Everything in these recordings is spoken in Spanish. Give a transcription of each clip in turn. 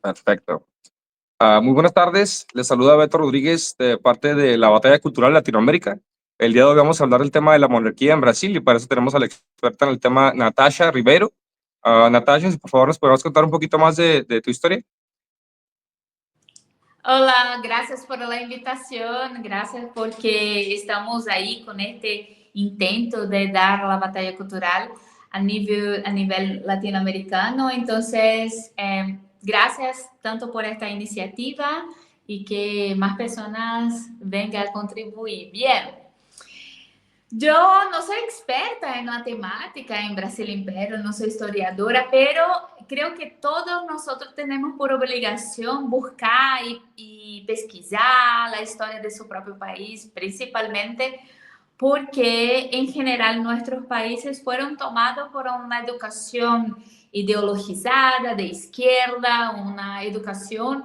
Perfecto. Muy buenas tardes, les saluda Beto Rodríguez de parte de la Batalla Cultural Latinoamérica. El día de hoy vamos a hablar del tema de la monarquía en Brasil y para eso tenemos a la experta en el tema, Natasha Ribeiro. Natasha, si por favor nos podemos contar un poquito más de tu historia. Hola, gracias por la invitación, gracias porque estamos ahí con este intento de dar la batalla cultural a nivel latinoamericano. Entonces, gracias tanto por esta iniciativa y que más personas vengan a contribuir. Bien. Yo no soy experta en la temática en Brasil Imperio, no soy historiadora, pero creo que todos nosotros tenemos por obligación buscar y pesquisar la historia de su propio país, principalmente porque en general nuestros países fueron tomados por una educación ideologizada de izquierda, una educación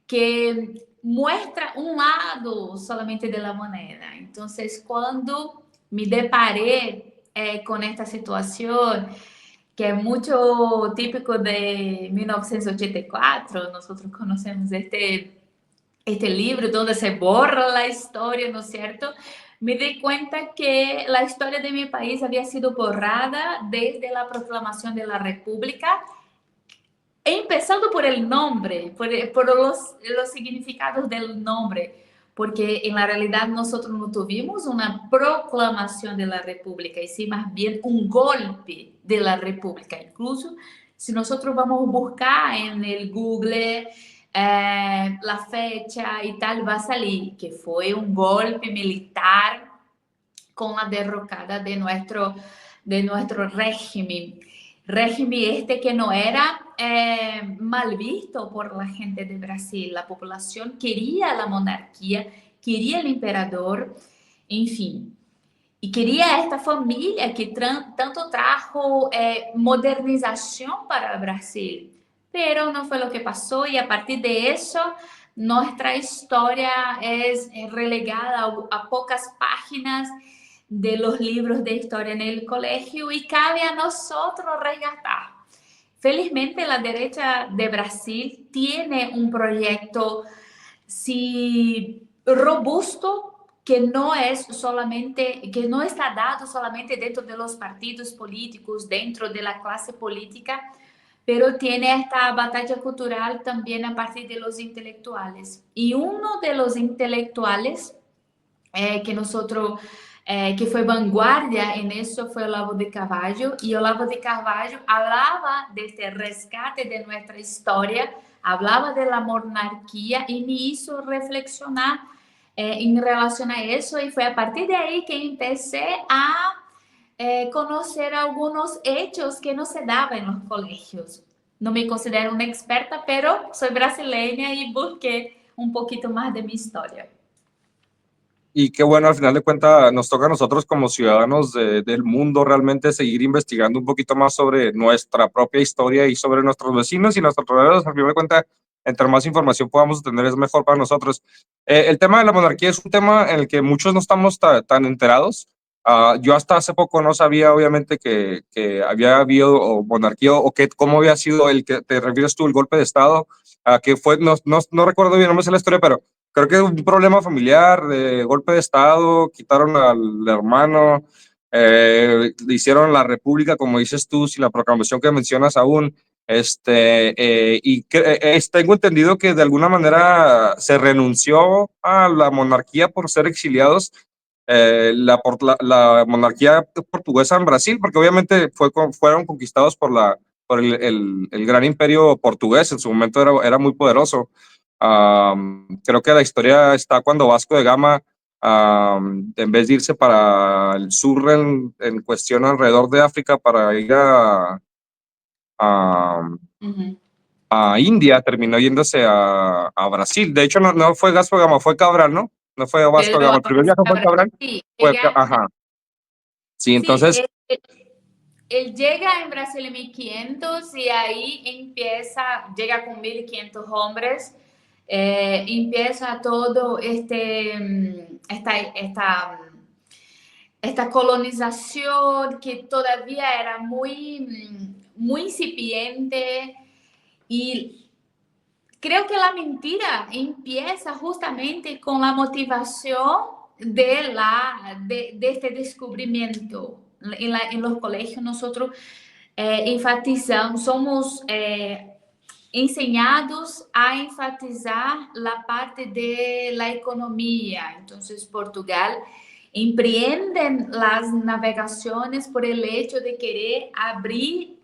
que muestra un lado solamente de la moneda. Entonces, cuando me deparé con esta situación que es mucho típico de 1984, nosotros conocemos este libro donde se borra la historia, ¿no es cierto? Me di cuenta que la historia de mi país había sido borrada desde la proclamación de la República, empezando por el nombre, por los significados del nombre, porque en la realidad nosotros no tuvimos una proclamación de la República, y sí más bien un golpe de la República. Incluso si nosotros vamos a buscar en el Google la fecha y tal, va a salir que fue un golpe militar con la derrocada de nuestro régimen. Régimen este que no era mal visto por la gente de Brasil. La población quería la monarquía, quería el emperador, en fin. Y quería esta familia que tanto trajo modernización para Brasil. Pero no fue lo que pasó y a partir de eso nuestra historia es relegada a pocas páginas de los libros de historia en el colegio y cabe a nosotros resgatar. Felizmente la derecha de Brasil tiene un proyecto sí, robusto que no es solamente, que no está dado solamente dentro de los partidos políticos, dentro de la clase política, pero tiene esta batalla cultural también a partir de los intelectuales. Y uno de los intelectuales que nosotros, que fue vanguardia en eso, fue Olavo de Carvalho, y Olavo de Carvalho hablaba de este rescate de nuestra historia, hablaba de la monarquía y me hizo reflexionar en relación a eso, y fue a partir de ahí que empecé a conocer algunos hechos que no se daban en los colegios. No me considero una experta, pero soy brasileña y busqué un poquito más de mi historia. Y qué bueno, al final de cuentas, nos toca a nosotros como ciudadanos del mundo realmente seguir investigando un poquito más sobre nuestra propia historia y sobre nuestros vecinos y nuestros alrededores. Al final de cuentas, entre más información podamos tener, es mejor para nosotros. El tema de la monarquía es un tema en el que muchos no estamos tan enterados. Yo hasta hace poco no sabía, obviamente, que había habido monarquía o que, cómo había sido el que te refieres tú, el golpe de Estado, que fue, no recuerdo bien, no me sé la historia, pero creo que un problema familiar, de golpe de Estado, quitaron al hermano, le hicieron la república, como dices tú, sin la proclamación que mencionas aún. Tengo entendido que de alguna manera se renunció a la monarquía por ser exiliados, la monarquía portuguesa en Brasil, porque obviamente fueron conquistados por el gran imperio portugués, en su momento era muy poderoso. Creo que la historia está cuando Vasco de Gama, en vez de irse para el sur en cuestión alrededor de África para ir a, Uhum. a India, terminó yéndose a Brasil. De hecho, no fue Vasco de Gama, fue Cabral, ¿no? No fue Vasco de Pedro Gama. El primer Álvares viaje fue Cabral, Cabral. sí, Ajá. Sí, sí, entonces, él llega en Brasil en 1500 y ahí empieza, llega con 1500 hombres, empieza todo esta colonización que todavía era muy, muy incipiente y creo que la mentira empieza justamente con la motivación de este descubrimiento. En los colegios nosotros enfatizamos, somos enseñados a enfatizar la parte de la economía. Entonces, Portugal emprenden las navegaciones por el hecho de querer abrir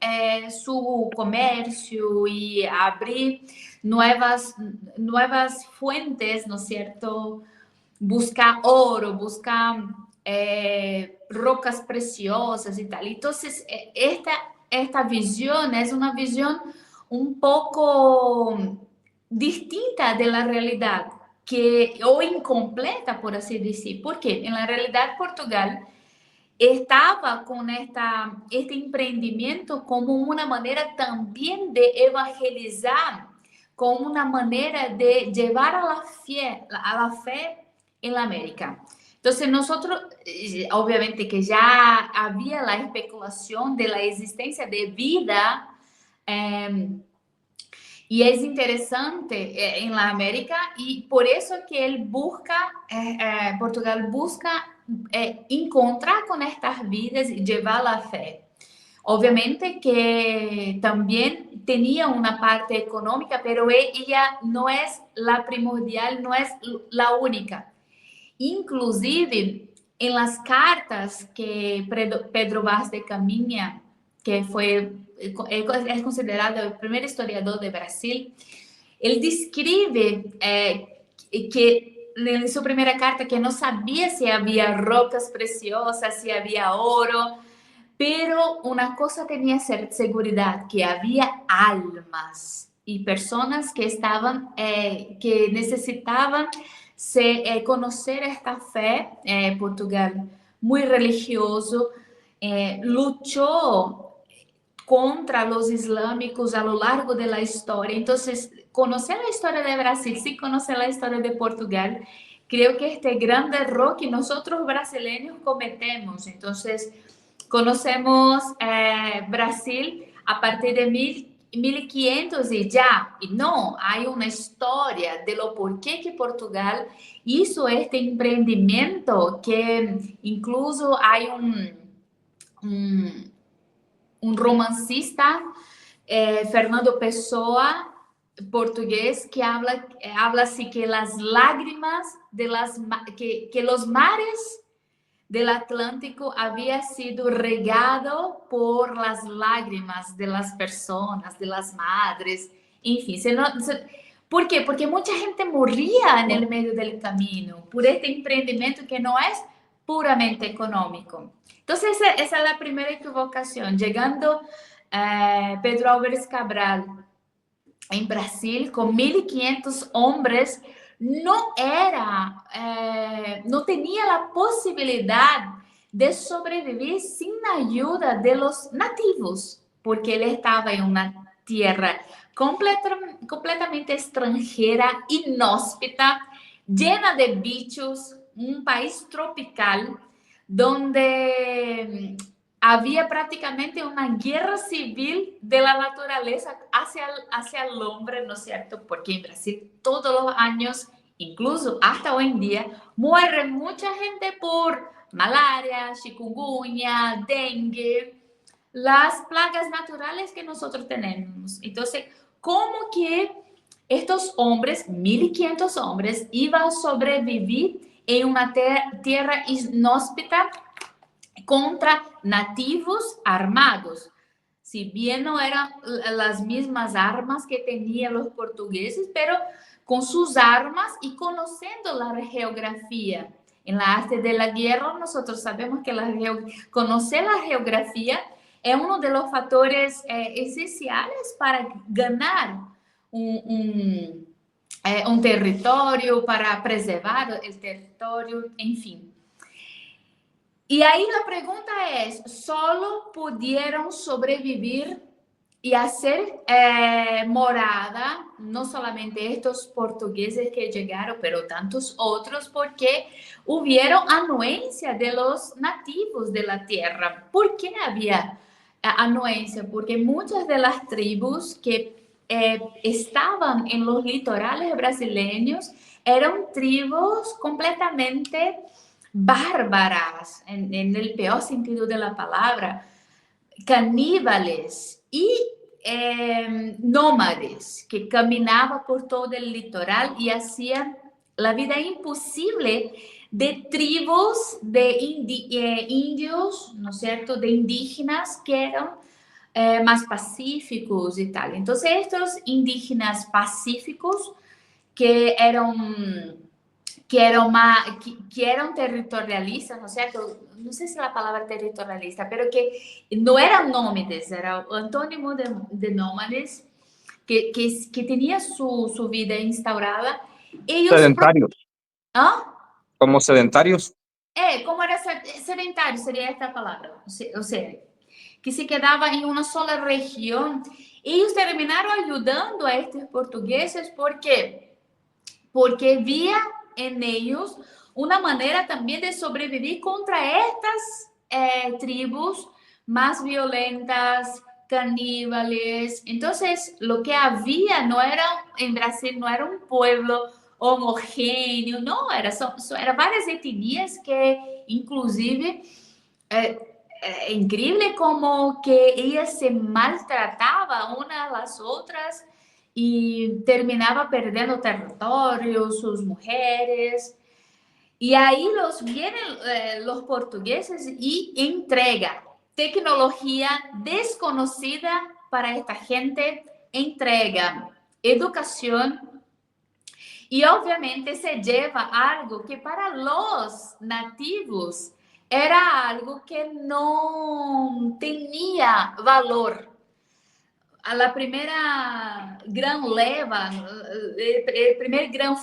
su comercio y abrir nuevas fuentes, ¿no es cierto? Buscar oro, buscar rocas preciosas y tal. Entonces, esta visión es una visión un poco distinta de la realidad, o incompleta, por así decir. Porque en la realidad Portugal estaba con este emprendimiento como una manera también de evangelizar, como una manera de llevar a la fe en la América. Entonces nosotros, obviamente que ya había la especulación de la existencia de vida, y es interesante en la América, y por eso que él busca, Portugal busca encontrar con estas vidas y llevar la fe. Obviamente que también tenía una parte económica, pero ella no es la primordial, no es la única. Inclusive, en las cartas que Pedro Vaz de Caminha, que es considerado el primer historiador de Brasil, él describe que en su primera carta que no sabía si había rocas preciosas, si había oro, pero una cosa tenía seguridad, que había almas y personas que estaban, que necesitaban conocer esta fe. Portugal, muy religioso, luchó contra los islámicos a lo largo de la historia. Entonces, conocer la historia de Brasil sin conocer la historia de Portugal, creo que este gran error que nosotros brasileños cometemos. Entonces, conocemos Brasil a partir de 1500 y ya, y no, hay una historia de lo por qué que Portugal hizo este emprendimiento, que incluso hay un romancista, Fernando Pessoa, portugués, que habla así que las lágrimas que los mares del Atlántico había sido regado por las lágrimas de las personas, de las madres, en fin. ¿Por qué? Porque mucha gente moría en el medio del camino por este emprendimiento que no es puramente económico. Entonces, esa es la primera equivocación. Llegando Pedro Álvares Cabral en Brasil con 1500 hombres, no tenía la posibilidad de sobrevivir sin la ayuda de los nativos, porque él estaba en una tierra completamente extranjera, inhóspita, llena de bichos, un país tropical donde había prácticamente una guerra civil de la naturaleza hacia el hombre, ¿no es cierto? Porque en Brasil todos los años, incluso hasta hoy en día, muere mucha gente por malaria, chikungunya, dengue, las plagas naturales que nosotros tenemos. Entonces, ¿cómo que estos hombres, 1500 hombres, iban a sobrevivir en una tierra inhóspita contra nativos armados? Si bien no eran las mismas armas que tenían los portugueses, pero con sus armas y conociendo la geografía. En la arte de la guerra, nosotros sabemos que conocer la geografía es uno de los factores esenciales para ganar un territorio, para preservar el territorio, en fin. Y ahí la pregunta es, ¿solo pudieron sobrevivir y hacer morada, no solamente estos portugueses que llegaron, pero tantos otros, porque hubieron anuencia de los nativos de la tierra? ¿Por qué había anuencia? Porque muchas de las tribus que estaban en los litorales brasileños, eran tribus completamente bárbaras, en el peor sentido de la palabra, caníbales y nómades que caminaban por todo el litoral y hacían la vida imposible de tribus de indios, ¿no es cierto?, de indígenas que eran más pacíficos y tal. Entonces, estos indígenas pacíficos que eran que eran territorialistas, ¿no es cierto? No sé si la palabra territorialista, pero que no eran nómades, era antónimo de nómades, que tenía su vida instaurada. Ellos... Sedentarios, ¿Ah? como sedentarios. Como era sedentario, sería esta palabra. O sea, que se quedaba en una sola región. Ellos terminaron ayudando a estos portugueses porque vía en ellos una manera también de sobrevivir contra estas tribus más violentas, caníbales. Entonces, lo que había no era, en Brasil, no era un pueblo homogéneo, no, era varias etnias que inclusive... increíble como que ellas se maltrataban unas a las otras y terminaba perdiendo territorio, sus mujeres. Y ahí vienen los portugueses y entregan tecnología desconocida para esta gente, entregan educación y obviamente se lleva algo que para los nativos era algo que no tenía valor. A la primera gran leva, el primer gran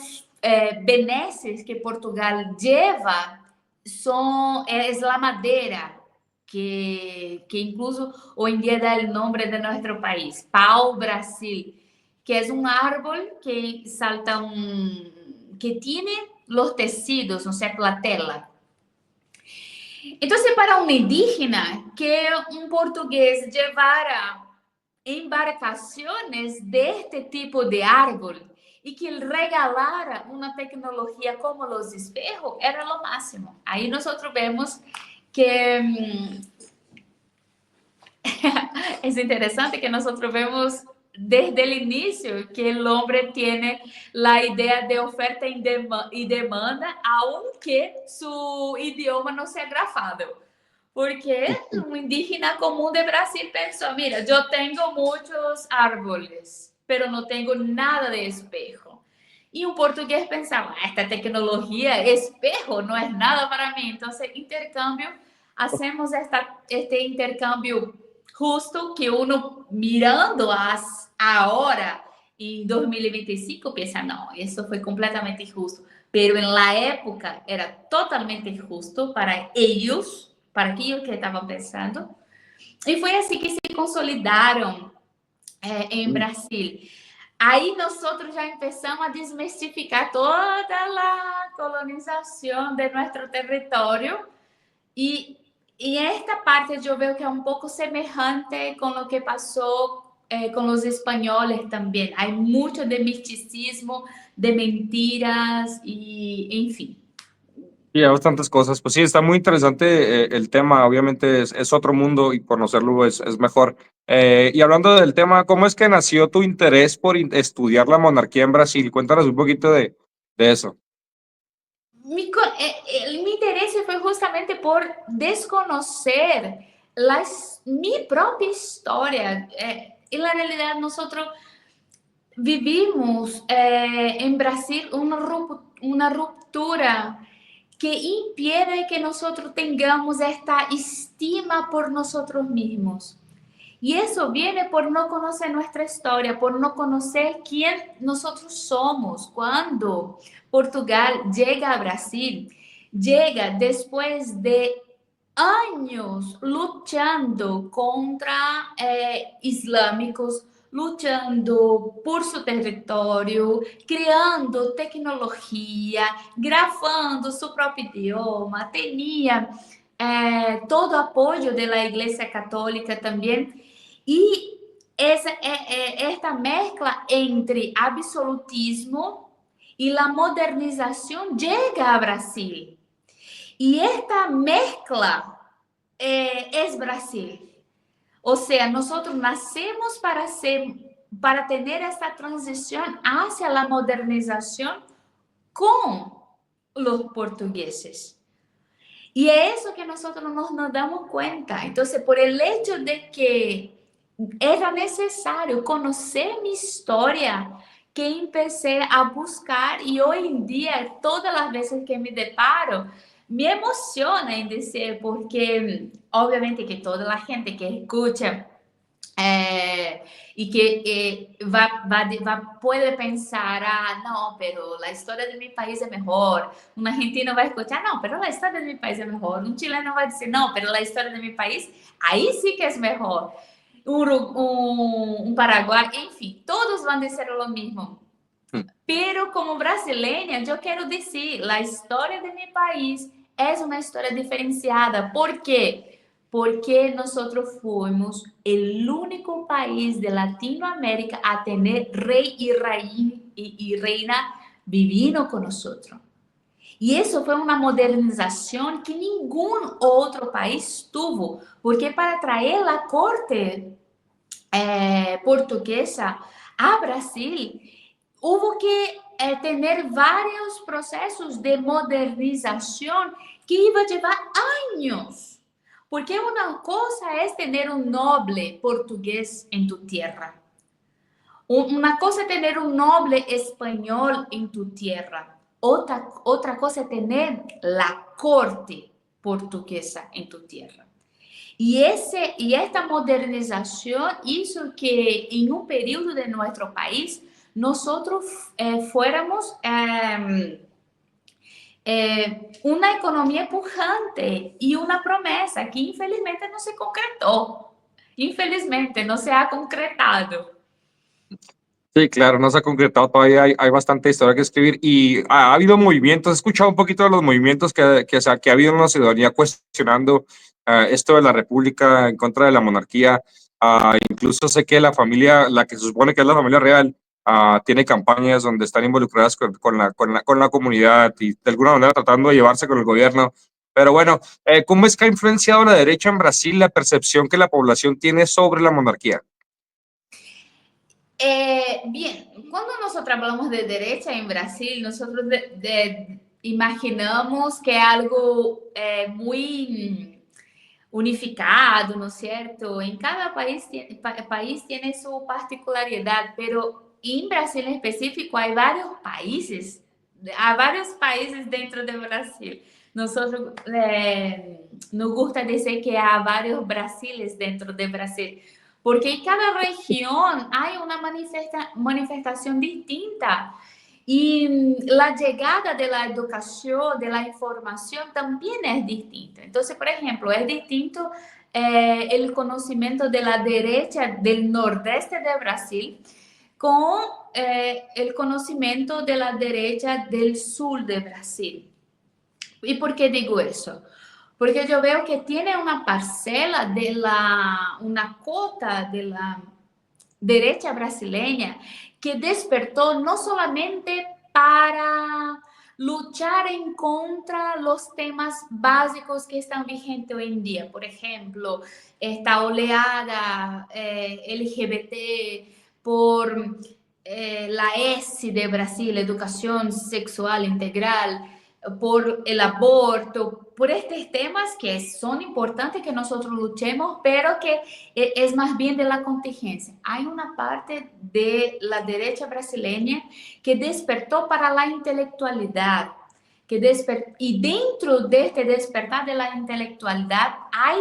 benesses que Portugal lleva es la madera, que incluso hoy en día da el nombre de nuestro país, pau-brasil, que es un árbol que salta que tiene los tecidos, o sea, la tela. Entonces, para un indígena, que un portugués llevara embarcaciones de este tipo de árbol y que él regalara una tecnología como los espejos, era lo máximo. Ahí nosotros vemos que es interesante que nosotros vemos desde el inicio que el hombre tiene la idea de oferta y demanda, aunque su idioma no sea grafado. Porque un indígena común de Brasil pensó, mira, yo tengo muchos árboles, pero no tengo nada de espejo. Y un portugués pensaba, esta tecnología, espejo, no es nada para mí. Entonces, hacemos este intercambio justo que uno mirando ahora, en 2025, piensa, no, eso fue completamente injusto. Pero en la época era totalmente injusto para ellos, para aquello que estaban pensando. Y fue así que se consolidaron en Brasil. Ahí nosotros ya empezamos a desmistificar toda la colonización de nuestro territorio y esta parte yo veo que es un poco semejante con lo que pasó con los españoles también. Hay mucho de misticismo, de mentiras y en fin. Y hay bastantes cosas. Pues sí, está muy interesante el tema. Obviamente es otro mundo y conocerlo es mejor. Y hablando del tema, ¿cómo es que nació tu interés por estudiar la monarquía en Brasil? Cuéntanos un poquito de eso. Mi interés fue justamente por desconocer mi propia historia. En la realidad, nosotros vivimos en Brasil una ruptura que impide que nosotros tengamos esta estima por nosotros mismos. Y eso viene por no conocer nuestra historia, por no conocer quién nosotros somos. Cuando Portugal llega a Brasil, llega después de años luchando contra islámicos, luchando por su territorio, creando tecnologia, grafando su próprio idioma, tinha todo apoio da Igreja Católica também. E esta mezcla entre absolutismo y la modernización llega a Brasil. Y esta mezcla es Brasil. O sea, nosotros nacemos para tener esta transición hacia la modernización con los portugueses. Y es eso que nosotros nos damos cuenta. Entonces, por el hecho de que era necesario conocer mi historia, que empecé a buscar y hoy en día, todas las veces que me deparo, me emociona en decir, porque obviamente que toda la gente que escucha y que puede pensar, ah, no, pero la historia de mi país es mejor. Un argentino va a escuchar, no, pero la historia de mi país es mejor. Un chileno va a decir, no, pero la historia de mi país, ahí sí que es mejor. Un Paraguay, enfim, todos vão dizer lo mismo. Pero como brasileña, yo quiero decir, la historia de mi país es una historia diferenciada. ¿Por qué? Porque nosotros fuimos el único país de Latinoamérica a tener rey y reina viviendo con nosotros. Y eso fue una modernización que ningún otro país tuvo, porque para traer la corte portuguesa a Brasil, hubo que tener varios procesos de modernización que iba a llevar años. Porque una cosa es tener un noble portugués en tu tierra. Una cosa es tener un noble español en tu tierra. Otra cosa es tener la corte portuguesa en tu tierra. Y esta modernización hizo que en un periodo de nuestro país nosotros fuéramos una economía pujante y una promesa que infelizmente no se concretó. Infelizmente no se ha concretado. Sí, claro, no se ha concretado todavía, hay bastante historia que escribir y ha habido movimientos, he escuchado un poquito de los movimientos que ha habido en la ciudadanía cuestionando esto de la república en contra de la monarquía. Incluso sé que la familia, la que se supone que es la familia real, tiene campañas donde están involucradas con la comunidad y de alguna manera tratando de llevarse con el gobierno. Pero bueno, ¿cómo es que ha influenciado la derecha en Brasil la percepción que la población tiene sobre la monarquía? Bien, cuando nosotros hablamos de derecha en Brasil, nosotros imaginamos que es algo muy unificado, ¿no es cierto? En cada país tiene su particularidad, pero en Brasil en específico hay varios países dentro de Brasil. Nosotros nos gusta decir que hay varios Brasiles dentro de Brasil, porque en cada región hay una manifestación distinta. Y la llegada de la educación, de la información también es distinta. Entonces, por ejemplo, es distinto el conocimiento de la derecha del nordeste de Brasil con el conocimiento de la derecha del sur de Brasil. ¿Y por qué digo eso? Porque yo veo que tiene una parcela una cota de la derecha brasileña que despertó no solamente para luchar en contra los temas básicos que están vigentes hoy en día. Por ejemplo, esta oleada LGBT por la ESI de Brasil, Educación Sexual Integral, por el aborto, por estos temas que son importantes que nosotros luchemos, pero que es más bien de la contingencia. Hay una parte de la derecha brasileña que despertó para la intelectualidad, y dentro de este despertar de la intelectualidad hay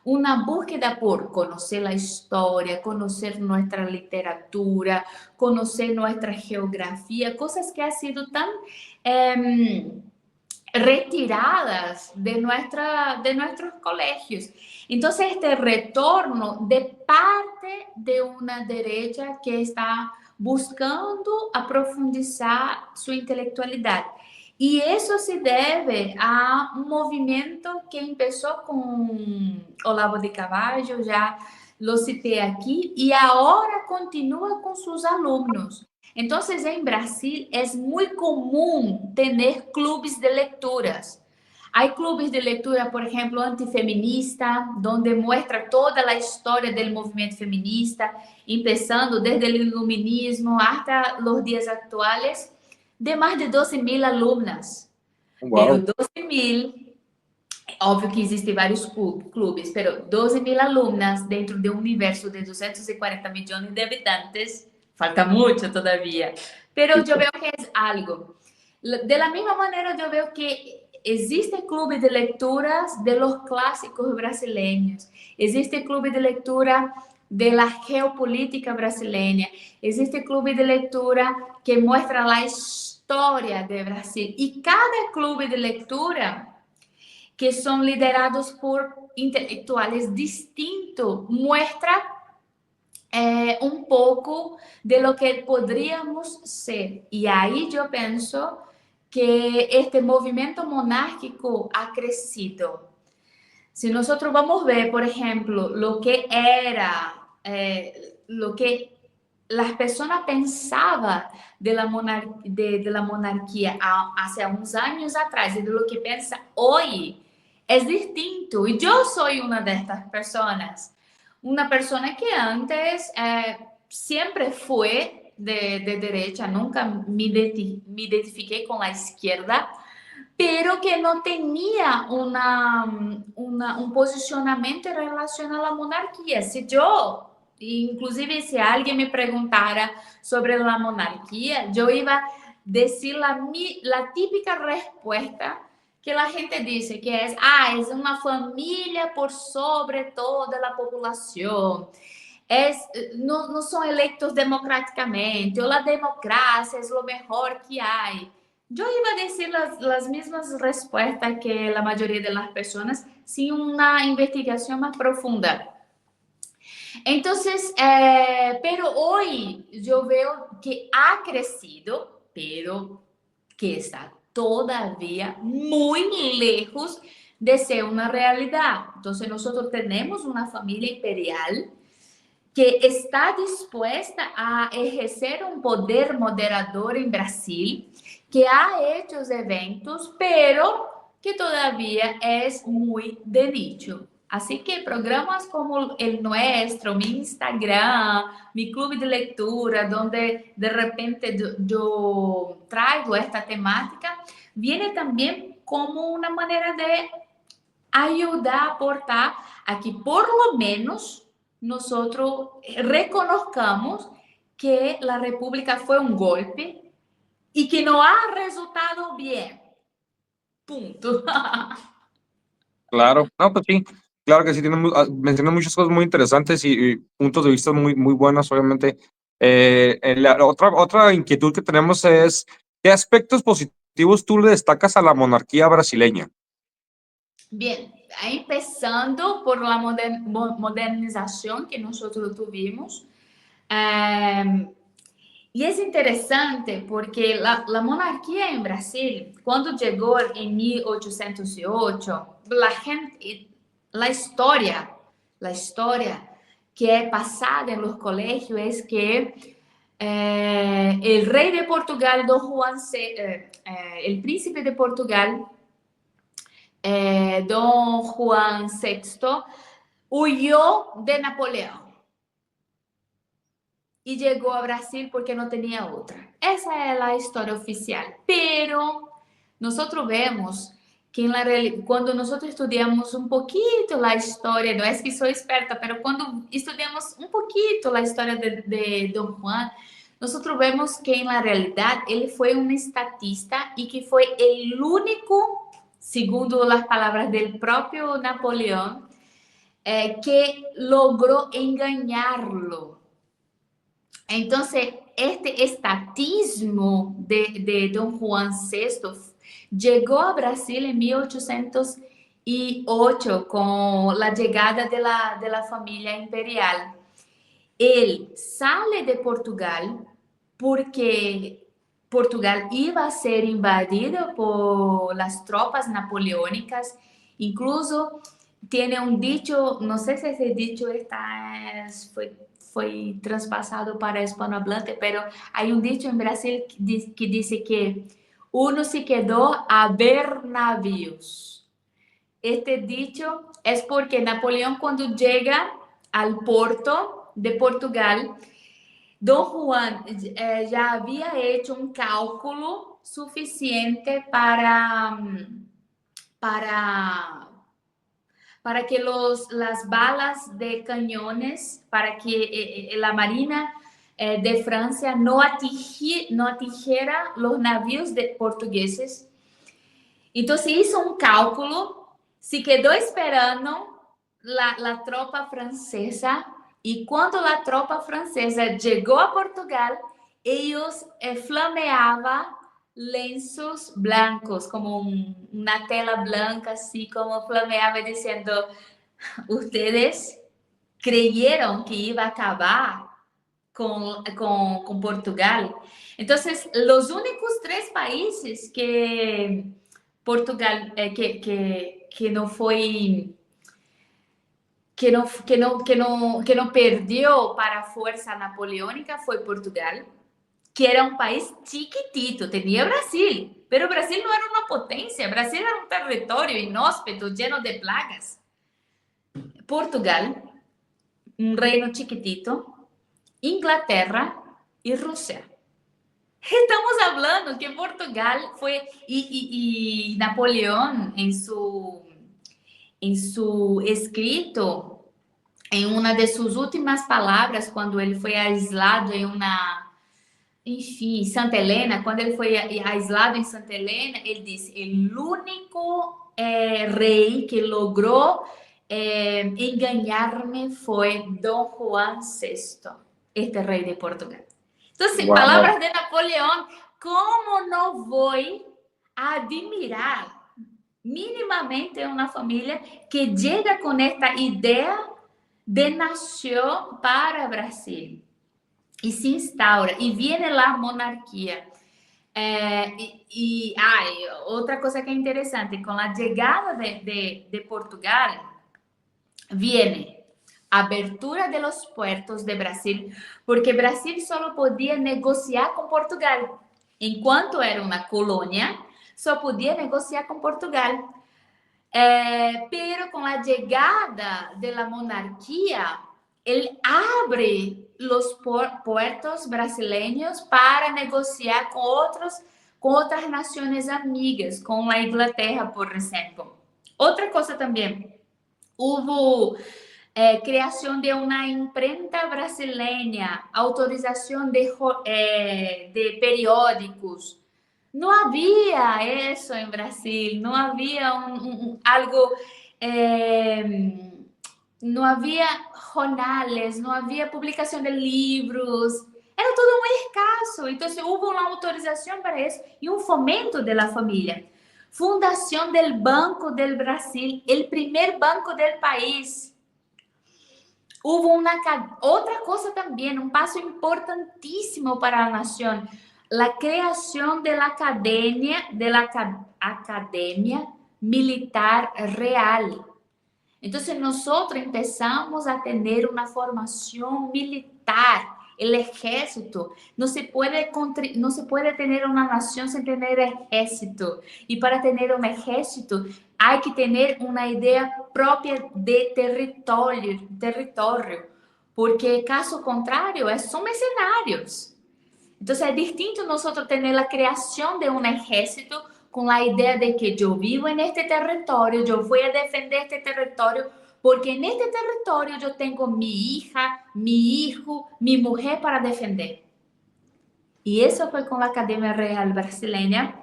una búsqueda por conocer la historia, conocer nuestra literatura, conocer nuestra geografía, cosas que han sido tan retiradas de nuestros colegios. Entonces, este retorno de parte de una derecha que está buscando aprofundizar su intelectualidad. Y eso se debe a un movimiento que empezó con Olavo de Carvalho ya lo cité aquí, y ahora continúa con sus alumnos. Entonces, en Brasil es muy común tener clubes de lecturas. Hay clubes de lectura, por ejemplo, antifeminista, donde muestra toda la historia del movimiento feminista, empezando desde el iluminismo hasta los días actuales, de más de 12.000 alumnas. Pero Wow. 12.000, óbvio que existem vários clubes, pero 12.000 alumnas dentro de um universo de 240 milhões de habitantes, falta muito todavia, pero eu vejo que é algo. De la misma maneira, eu vejo que existe clube de lecturas de los clássicos brasileños, existe clube de lectura de la geopolítica brasileña, existe clube de lectura que muestra a história de Brasil, e cada clube de lectura que son liderados por intelectuales distintos, muestra un poco de lo que podríamos ser. Y ahí yo pienso que este movimiento monárquico ha crecido. Si nosotros vamos a ver, por ejemplo, lo que era, lo que las personas pensaban de la monarquía hace unos años atrás y de lo que piensa hoy, es distinto. Y yo soy una de estas personas. Una persona que antes siempre fue de derecha, nunca me identifiqué con la izquierda, pero que no tenía un posicionamiento en relación a la monarquía. Si yo, inclusive si alguien me preguntara sobre la monarquía, yo iba a decir la típica respuesta que la gente dice, que es una familia por sobre toda la población. No son electos democráticamente, o la democracia es lo mejor que hay. Yo iba a decir las mismas respuestas que la mayoría de las personas sin una investigación más profunda. Entonces, pero hoy yo veo que ha crecido, pero que está todavía muy lejos de ser una realidad. Entonces, nosotros tenemos una familia imperial que está dispuesta a ejercer un poder moderador en Brasil, que ha hecho eventos, pero que todavía es muy de nicho. Así que programas como el nuestro, mi Instagram, mi club de lectura, donde de repente yo traigo esta temática, viene también como una manera de ayudar a aportar a que por lo menos nosotros reconozcamos que la República fue un golpe y que no ha resultado bien. Punto. Claro, no, pues sí, claro que sí, menciona muchas cosas muy interesantes y puntos de vista muy, muy buenos, obviamente. Otra inquietud que tenemos es, ¿qué aspectos positivos tú le destacas a la monarquía brasileña? Bien, empezando por la modernización que nosotros tuvimos. Y es interesante porque la monarquía en Brasil, cuando llegó en 1808, la gente, la historia que es pasada en los colegios es que el rey de Portugal, el príncipe de Portugal, Don Juan VI, huyó de Napoleón y llegó a Brasil porque no tenía otra. Esa es la historia oficial. Pero nosotros vemos que cuando nosotros estudiamos un poquito la historia, no es que soy experta, pero cuando estudiamos un poquito la historia de Don Juan, nosotros vemos que en la realidad él fue un estatista y que fue el único, segundo las palabras del propio Napoleón, que logró engañarlo. Entonces, este estatismo de Don Juan VI llegó a Brasil en 1808 con la llegada de la familia imperial. Él sale de Portugal porque Portugal iba a ser invadido por las tropas napoleónicas, incluso tiene un dicho, no sé si ese dicho fue traspasado para hispanohablante, pero hay un dicho en Brasil que dice que uno se quedó a ver navíos. Este dicho es porque Napoleón, cuando llega al puerto de Portugal, Don Juan ya había hecho un cálculo suficiente para, para que las balas de cañones, para que la Marina de Francia no atingiera los navíos portugueses. Entonces hizo un cálculo, se quedó esperando la tropa francesa y cuando la tropa francesa llegó a Portugal, ellos flameaban lenços blancos, como una tela blanca, así como flameaba diciendo, ustedes creyeron que iba a acabar con Portugal. Entonces, los únicos 3 países que Portugal, que no foi, que não perdeu para a força napoleônica foi Portugal, que era um país chiquitito, tinha Brasil, pero Brasil não era uma potência, Brasil era um território inóspito, lleno de plagas. Portugal, um reino chiquitito, Inglaterra e Rússia. Estamos hablando que Portugal fue, y Napoleón en su escrito, en una de sus últimas palabras, cuando él fue aislado en enfim, Santa Helena, quando ele foi aislado em Santa Helena, ele disse, el único rei que logrou enganar-me foi Dom Juan VI, este rei de Portugal. Entonces, Wow. palabras de Napoleón, ¿cómo no voy a admirar mínimamente una familia que llega con esta idea de nación para Brasil y se instaura y viene la monarquía? Otra cosa que es interesante, con la llegada de Portugal, viene abertura de los puertos de Brasil, porque Brasil solo podía negociar con Portugal. Enquanto era una colonia, só podía negociar con Portugal. Pero con la llegada de la monarquía, él abre los puertos brasileños para negociar con otras naciones amigas, con la Inglaterra, por ejemplo. Otra cosa también, hubo creación de una imprenta brasileña, autorización de periódicos. No había eso en Brasil, no había algo, no había jornales, no había publicación de libros, era todo muy escaso. Entonces hubo una autorización para eso y un fomento de la familia. Fundación del Banco del Brasil, el primer banco del país. Hubo otra cosa también, un paso importantísimo para la nación, la creación de la Academia Militar Real. Entonces nosotros empezamos a tener una formación militar, el ejército. No se puede tener una nación sin tener ejército. Y para tener un ejército hay que tener una idea propia de territorio, porque caso contrario son mercenarios. Entonces es distinto nosotros tener la creación de un ejército con la idea de que yo vivo en este territorio, yo voy a defender este territorio, porque en este territorio yo tengo mi hija, mi hijo, mi mujer para defender. Y eso fue con la Academia Real Brasileña.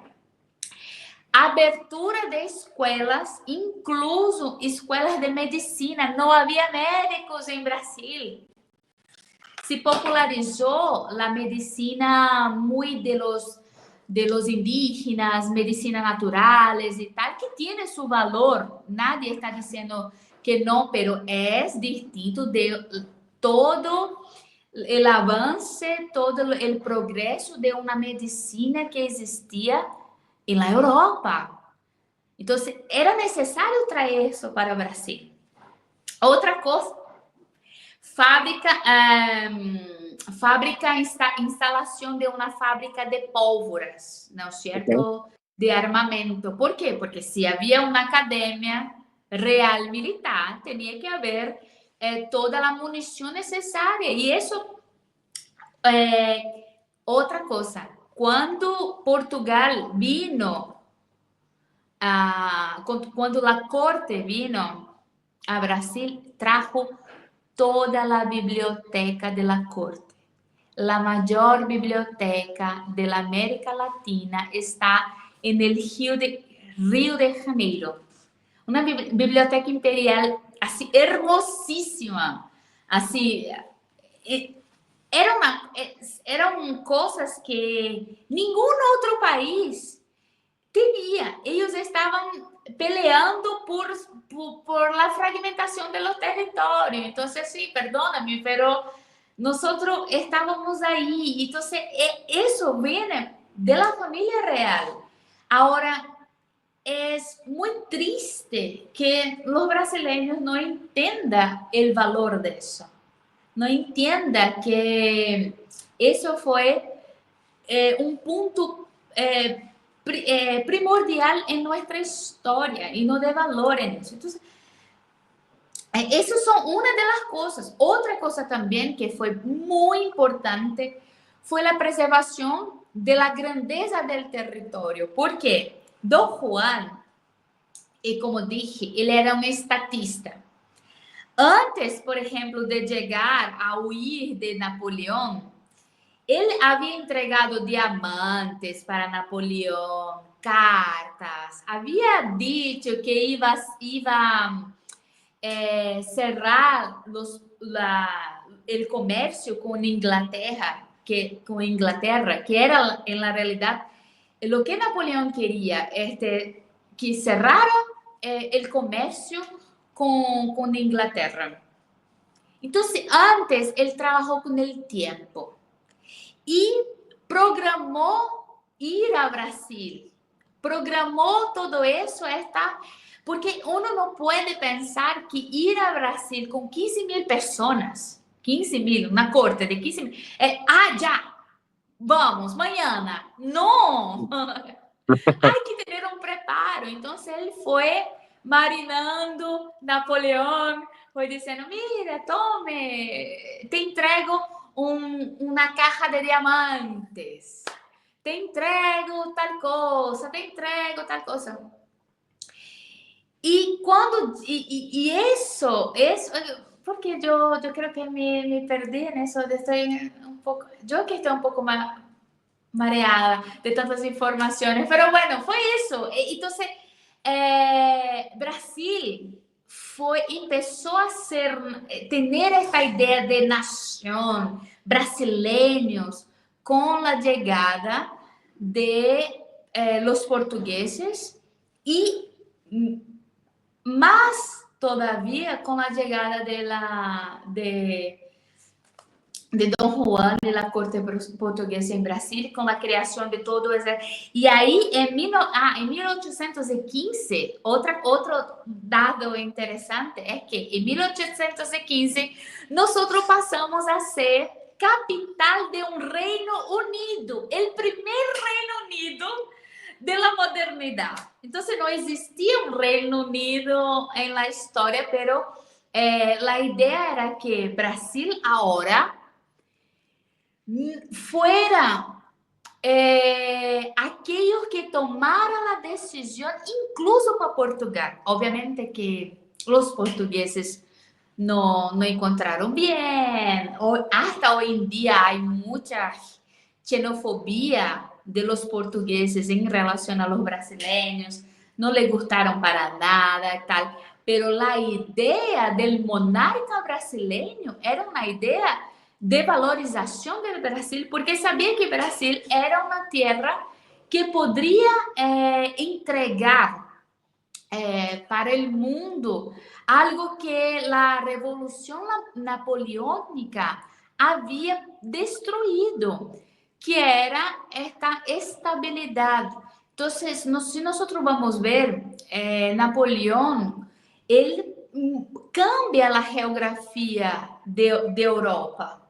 Abertura de escuelas, incluso escuelas de medicina. No había médicos en Brasil. Se popularizó la medicina muy de los indígenas, medicina naturales y tal, que tiene su valor. Nadie está diciendo que no, pero es distinto de todo el avance, todo el progreso de una medicina que existía en la Europa. Entonces, era necesario traer eso para Brasil. Outra coisa, instalação de uma fábrica de pólvoras, não é Ok. certo? De armamento. Por quê? Porque se havia uma academia real militar, tinha que haver toda a munição necessária. E isso, outra coisa, quando Portugal vino, quando a corte vino a Brasil, trajo toda a biblioteca de la corte. La mayor biblioteca de la América Latina está en el Río de Janeiro. Una biblioteca imperial así hermosísima. Así, eram coisas que nenhum outro país tinha. Eles estavam peleando por la fragmentación de los territorios. Entonces, sí, perdóname, pero nosotros estábamos ahí. Entonces, eso viene de la familia real. Ahora, es muy triste que los brasileños no entiendan el valor de eso. No entiendan que eso fue un punto primordial en nuestra historia y no de valor en eso. Entonces, esas son una de las cosas. Otra cosa también que fue muy importante fue la preservación de la grandeza del territorio. ¿Por qué? Don Juan, y como dije, él era un estatista. Antes, por ejemplo, de llegar a huir de Napoleón, él había entregado diamantes para Napoleón, cartas, había dicho que iba cerrar el comercio con Inglaterra, que era en la realidad lo que Napoleón quería, que cerrara el comercio con Inglaterra. Entonces, antes él trabajó con el tiempo y programó ir a Brasil. Programó todo eso, porque uno no puede pensar que ir a Brasil con 15.000 personas, 15.000, una corte de 15.000, ya, vamos, mañana. No, hay que tener un preparo. Entonces él fue marinando Napoleón, fue diciendo, mira, tome, te entrego una caja de diamantes, te entrego tal cosa, te entrego tal cosa. Y cuando, y eso, porque yo creo que me perdí en eso, estoy un poco, yo que estoy un poco más mareada de tantas informaciones, pero bueno, fue eso. Entonces, Brasil empezó a tener esta idea de nación, brasileños, con la llegada de los portugueses y más todavía con la llegada de Don Juan de la corte portuguesa en Brasil, con la creación de todo eso. Y ahí en 1815, otro dato interesante es que en 1815 nosotros pasamos a ser capital de un Reino Unido, el primer Reino Unido de la modernidad. Entonces no existía un Reino Unido en la historia, pero la idea era que Brasil ahora fuera aquellos que tomaran la decisión, incluso para Portugal. Obviamente que los portugueses no encontraron bien. Hasta hoy en día hay mucha xenofobia de los portugueses en relación a los brasileños. No les gustaron para nada y tal. Pero la idea del monarca brasileño era una idea de valorización del Brasil, porque sabía que Brasil era una tierra que podría entregar para el mundo algo que la revolución napoleónica había destruido, que era esta estabilidad. Entonces, si nosotros vamos a ver, Napoleón, él cambia a geografia de Europa.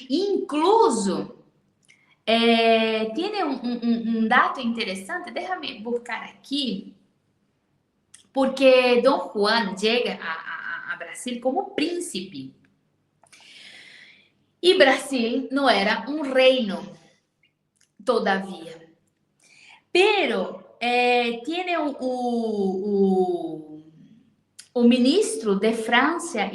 Incluso, tiene um dato interessante, déjame buscar aqui, porque Dom Juan chega a Brasil como príncipe. E Brasil não era um reino todavia. Pero tiene o ministro de Francia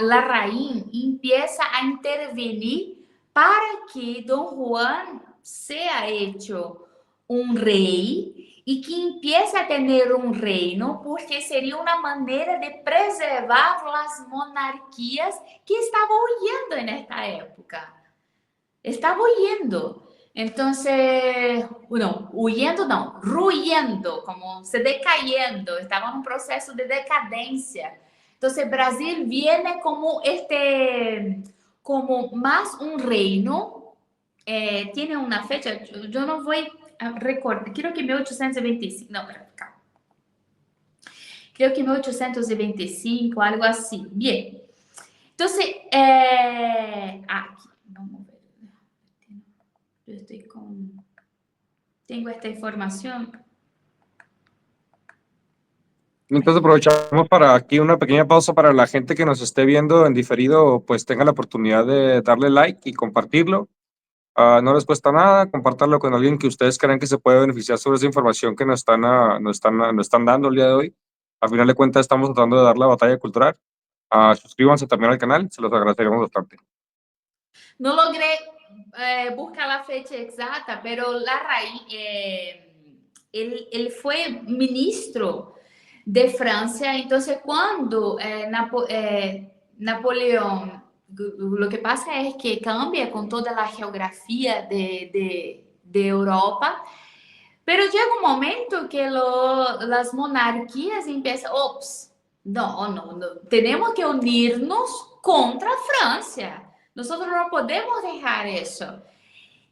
la rainha empieza a intervenir para que Don Juan sea hecho un rey y que empiece a tener un reino, porque sería una manera de preservar las monarquías que estaba huyendo en esta época. Estaba huyendo. Entonces, no, huyendo no, ruindo, como se decayendo, estaba en un proceso de decadencia. Entonces, Brasil viene como más un reino, tiene una fecha, yo no voy a recordar, creo que 1825, no, calma. Creo que 1825, algo así. Bien. Entonces, aquí, vamos a ver. Yo tengo esta información. Entonces aprovechamos para aquí una pequeña pausa para la gente que nos esté viendo en diferido, pues tenga la oportunidad de darle like y compartirlo. No les cuesta nada, compartirlo con alguien que ustedes crean que se puede beneficiar sobre esa información que nos están dando el día de hoy. Al final de cuentas estamos tratando de dar la batalla cultural. Suscríbanse también al canal, se los agradeceríamos bastante. No logré buscar la fecha exacta, pero la raíz, él fue ministro de Francia. Entonces, cuando Napoleón, lo que pasa es que cambia con toda la geografía de Europa, pero llega un momento que las monarquías empiezan, no, tenemos que unirnos contra Francia. Nosotros no podemos dejar eso.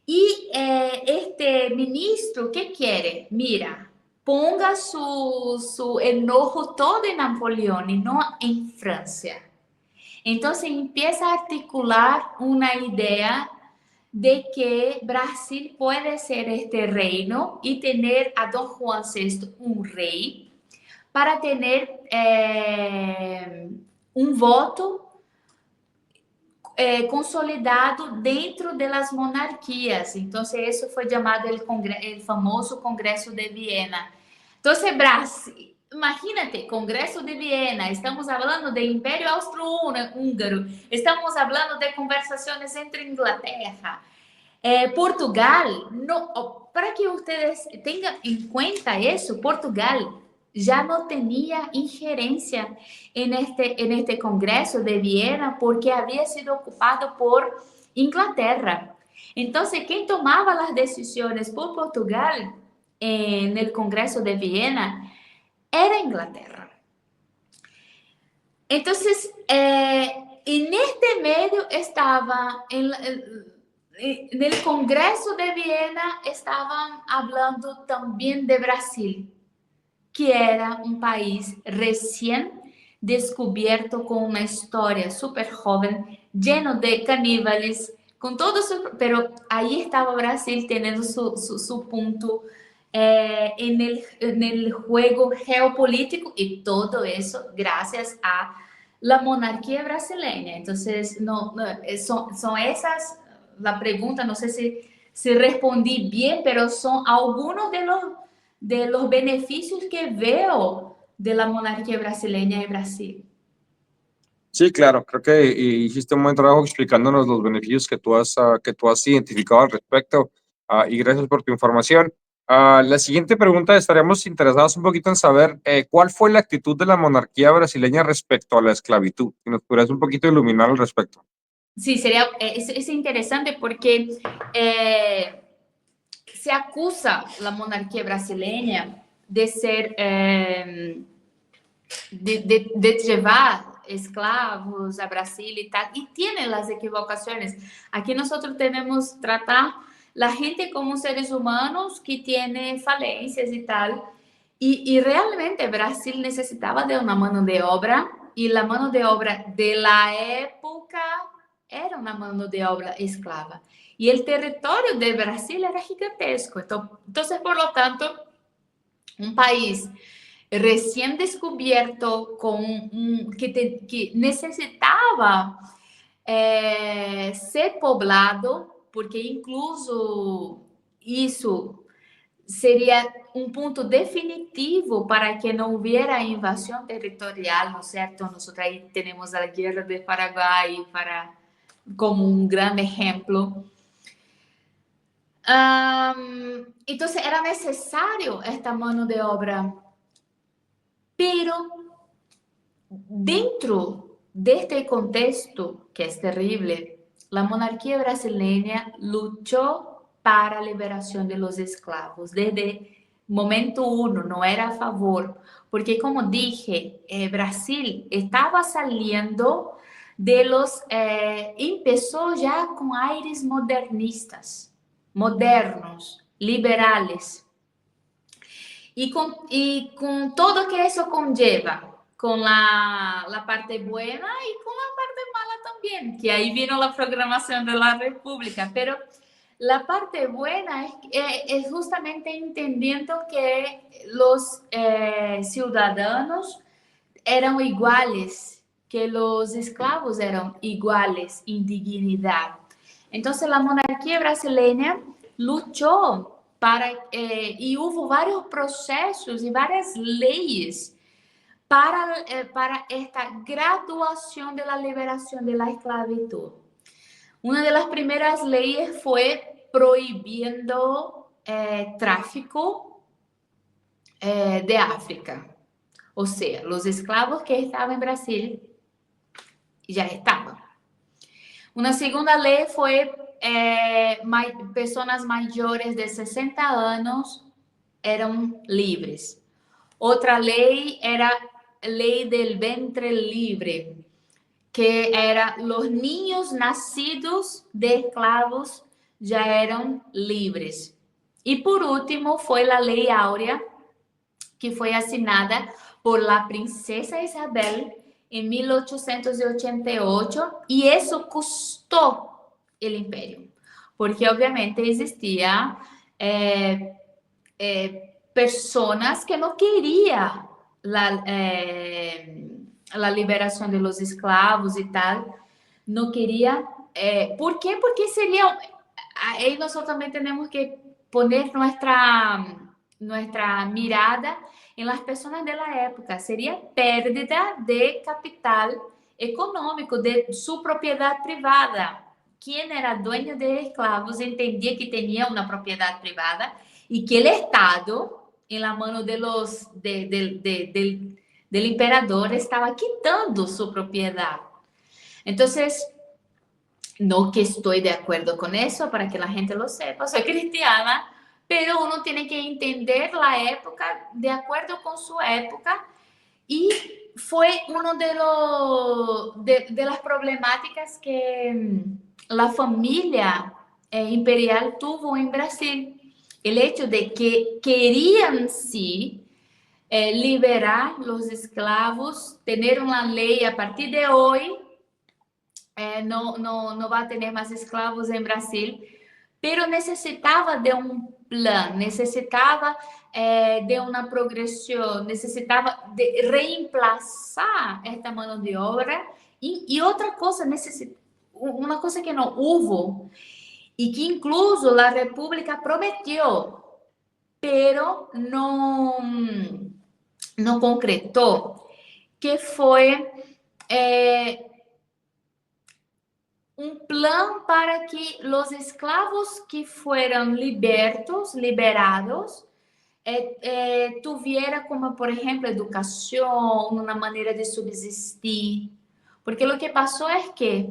Y este ministro, ¿qué quiere? Mira, ponga su enojo todo en Napoleón y no en Francia. Entonces empieza a articular una idea de que Brasil puede ser este reino y tener a Don Juan VI un rey para tener un voto consolidado dentro de las monarquías. Entonces, eso fue llamado el famoso Congreso de Viena. Entonces, Brasil, imagínate, Congreso de Viena, estamos hablando de Imperio Austrohúngaro, estamos hablando de conversaciones entre Inglaterra, Portugal. No, para que ustedes tengan en cuenta eso, Portugal ya no tenía injerencia en este Congreso de Viena porque había sido ocupado por Inglaterra. Entonces, quien tomaba las decisiones por Portugal en el Congreso de Viena era Inglaterra. Entonces, en este medio estaba, en el Congreso de Viena, estaban hablando también de Brasil, que era un país recién descubierto con una historia súper joven, lleno de caníbales, con todo pero ahí estaba Brasil teniendo su punto en el juego geopolítico, y todo eso gracias a la monarquía brasileña. Entonces, son esas, la pregunta, no sé si respondí bien, pero son algunos de los beneficios que veo de la monarquía brasileña en Brasil. Sí, claro, creo que hiciste un buen trabajo explicándonos los beneficios que tú has identificado al respecto, y gracias por tu información. La siguiente pregunta, estaríamos interesados un poquito en saber cuál fue la actitud de la monarquía brasileña respecto a la esclavitud. Si nos pudieras un poquito iluminar al respecto. Sí, es interesante porque se acusa la monarquía brasileña de ser, de llevar esclavos a Brasil y tal, y tiene las equivocaciones. Aquí nosotros tenemos tratar la gente como seres humanos que tienen falencias y tal, Y realmente Brasil necesitaba de una mano de obra y la mano de obra de la época era una mano de obra esclava. Y el territorio de Brasil era gigantesco. Entonces, por lo tanto, un país recién descubierto que necesitaba ser poblado, porque incluso isso seria um ponto definitivo para que não hubiera invasão territorial, ¿no es cierto? Nosotros ahí tenemos la guerra de Paraguay como un gran ejemplo. Entonces era necesario esta mano de obra, pero dentro de este contexto, que es terrible, la monarquía brasileña luchó para la liberación de los esclavos desde momento uno, no era a favor, porque como dije, Brasil estaba saliendo de empezó ya con aires modernistas, modernos, liberales, y con todo que eso conlleva, con la parte buena y con la parte mala también, que ahí vino la programación de la República, pero la parte buena es justamente entendiendo que los ciudadanos eran iguales, que los esclavos eran iguales en dignidad. Entonces la monarquía brasileña luchó y hubo varios procesos y varias leyes para esta graduación de la liberación de la esclavitud. Una de las primeras leyes fue prohibiendo tráfico de África. O sea, los esclavos que estaban en Brasil ya estaban. Una segunda ley fue personas mayores de 60 años eran libres. Otra ley era ley del vientre libre, que era los niños nacidos de esclavos ya eran libres. Y por último fue la ley áurea, que fue asignada por la princesa Isabel en 1888, y eso costó el imperio, porque obviamente existía personas que no querían la liberación de los esclavos y tal, no quería. ¿Por qué? Porque sería, ahí nosotros también tenemos que poner nuestra mirada en las personas de la época. Sería pérdida de capital económico, de su propiedad privada. Quien era dueño de esclavos entendía que tenía una propiedad privada y que el Estado, en la mano del emperador, estaba quitando su propiedad. Entonces, no que estoy de acuerdo con eso, para que la gente lo sepa, soy cristiana, pero uno tiene que entender la época de acuerdo con su época, y fue uno de las problemáticas que la familia imperial tuvo en Brasil. El hecho de que querían sí liberar los esclavos, tener una ley a partir de hoy, no va a tener más esclavos en Brasil, pero necesitaba de un plan, necesitaba de una progresión, necesitaba de reemplazar esta mano de obra, y otra cosa, una cosa que no hubo, y que incluso la República prometió, pero no concretó, que fue un plan para que los esclavos que fueran liberados, tuviera como, por ejemplo, educación, una manera de subsistir. Porque lo que pasó es que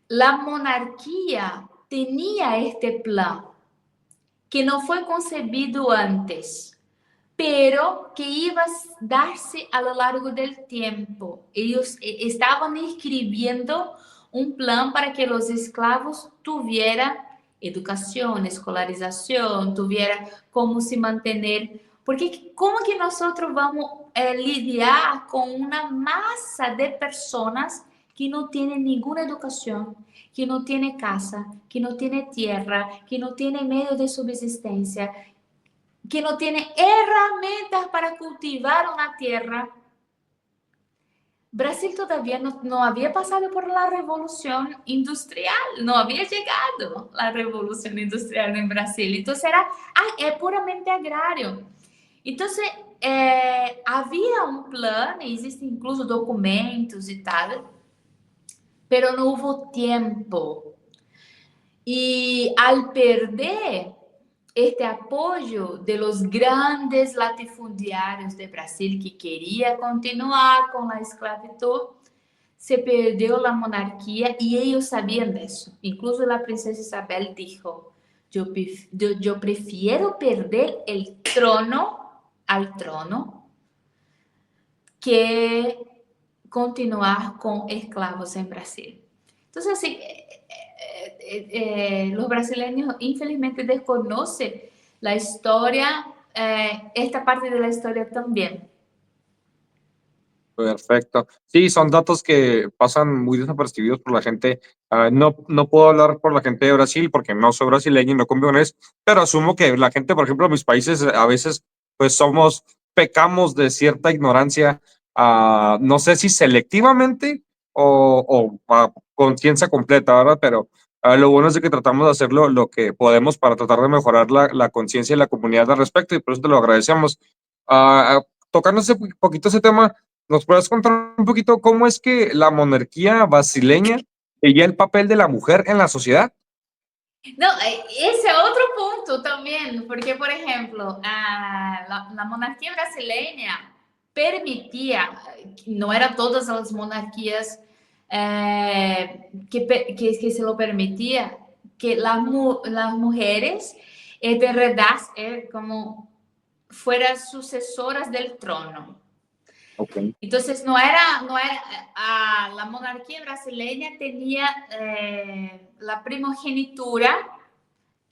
la monarquía tenía este plan, que no fue concebido antes, pero que iba a darse a lo largo del tiempo. Ellos estaban escribiendo un plan para que los esclavos tuvieran educación, escolarización, tuvieran cómo se mantener, Porque como que nosotros vamos a lidiar con una masa de personas que no tienen ninguna educación, que no tiene casa, que no tiene tierra, que no tiene medios de subsistencia, que no tiene herramientas para cultivar una tierra? Brasil todavía no había pasado por la revolución industrial, no había llegado la revolución industrial en Brasil. Entonces es puramente agrario. Entonces, había un plan, existen incluso documentos y tal, pero no hubo tiempo. Y al perder este apoyo de los grandes latifundiarios de Brasil que quería continuar con la esclavitud, se perdió la monarquía y ellos sabían de eso. Incluso la princesa Isabel dijo, yo prefiero perder el trono al trono que continuar con esclavos en Brasil. Entonces, así, los brasileños infelizmente desconocen la historia, esta parte de la historia también. Perfecto. Sí, son datos que pasan muy desapercibidos por la gente. No puedo hablar por la gente de Brasil porque no soy brasileño y no convivo en eso, pero asumo que la gente, por ejemplo, en mis países a veces pues pecamos de cierta ignorancia, no sé si selectivamente o a conciencia completa, ¿verdad? Pero lo bueno es de que tratamos de hacerlo lo que podemos para tratar de mejorar la conciencia de la comunidad al respecto y por eso te lo agradecemos. Tocando ese poquito ese tema, ¿nos puedes contar un poquito cómo es que la monarquía brasileña veía el papel de la mujer en la sociedad? No, ese es otro punto también, porque, por ejemplo, la monarquía brasileña permitía, no eran todas las monarquías que se lo permitía, que las mujeres heredasen, como fueran sucesoras del trono. Ok. Entonces, la monarquía brasileña tenía la primogenitura.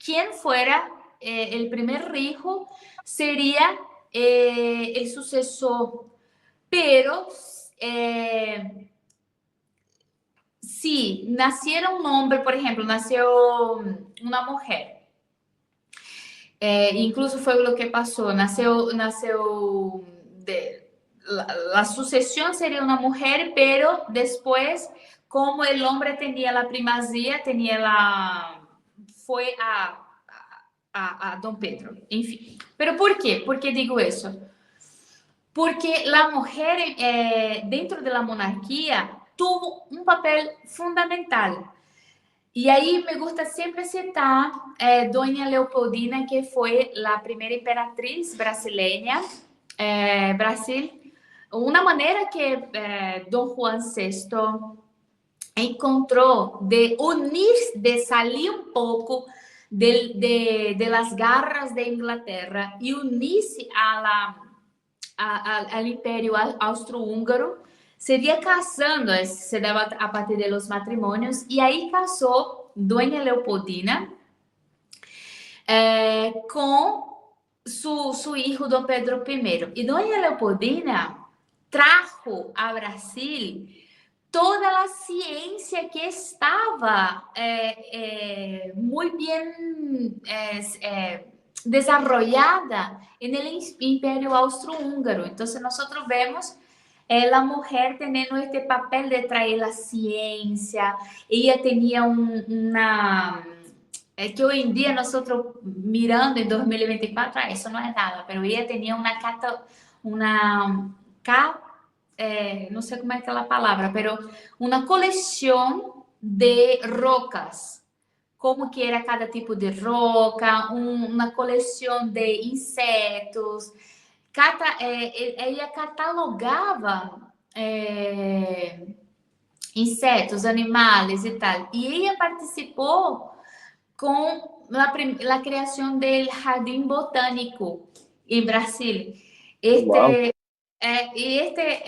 Quien fuera el primer hijo sería el sucesor, pero si naciera un hombre, por ejemplo, nació una mujer, incluso fue lo que pasó, nació la sucesión sería una mujer, pero después, como el hombre tenía la primacía, fue a Dom Pedro, enfim. Pero por quê? Por que digo isso? Porque a mulher, dentro da monarquia, tuvo um papel fundamental. E aí me gusta sempre citar Dona Leopoldina, que foi a primeira imperatriz brasileira, Brasil. Uma maneira que Dom Juan VI encontrou de unir, de sair um pouco de las garras de Inglaterra e unir-se al Império Austro-Húngaro, seria casando, se dava a partir de los matrimônios, e aí casou Dona Leopoldina com su hijo Dom Pedro I. E Dona Leopoldina trajo a Brasil toda a ciência que estava muito bem desarrollada no Império Austro-Húngaro. Então, nós vemos a mulher tendo este papel de trazer a ciência. Ela tinha que hoje em dia nós mirando em 2024, isso não é nada, mas ela tinha no sé cómo es la palabra, pero una colección de rocas, como que era cada tipo de roca, una colección de insectos. Ella catalogaba insectos, animales y tal. Y ella participó con la creación del Jardín Botánico en Brasil. Wow. E este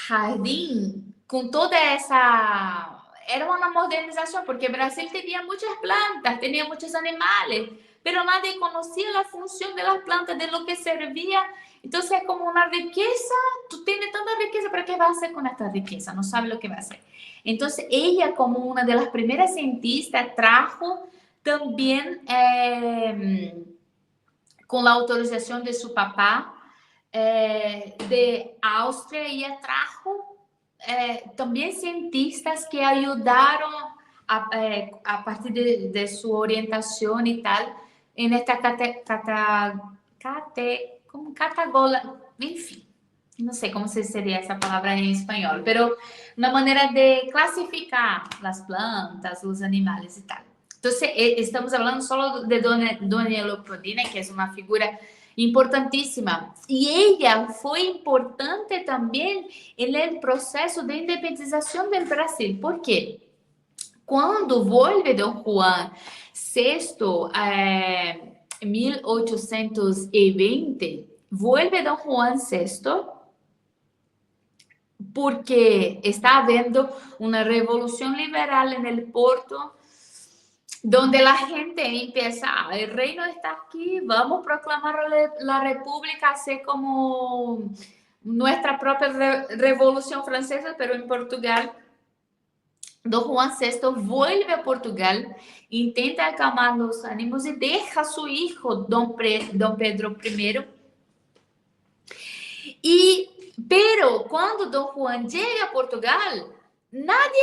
jardim, com toda essa era una modernización, porque Brasil tenía muchas plantas, tenía muchos animales, pero nadie conocía la función de las plantas, de lo que servía. Entonces es como una riqueza, tú tienes tanta riqueza, pero ¿qué vas a hacer con esta riqueza? No sabe lo que va a hacer. Entonces ella, como una de las primeras cientistas, trajo también, con la autorización de su papá, de Austria, ella trajo también cientistas que ayudaron a partir de su orientación y tal, en esta como catagola, enfim, no sé cómo sería esa palabra en español, pero una manera de clasificar las plantas, los animales y tal. Entonces, estamos hablando solo de Doña Leopoldina, que es una figura importantísima. Y ella fue importante también en el proceso de independización del Brasil. ¿Por qué? Cuando vuelve Don Juan VI, en 1820, vuelve Don Juan VI porque está habiendo una revolución liberal en el Porto, donde la gente empieza, el reino está aquí, vamos a proclamar la república, así como nuestra propia revolución francesa, pero en Portugal. Don Juan VI vuelve a Portugal, intenta acalmar los ánimos y deja a su hijo, Don Pedro I. Pero cuando Don Juan llega a Portugal, nadie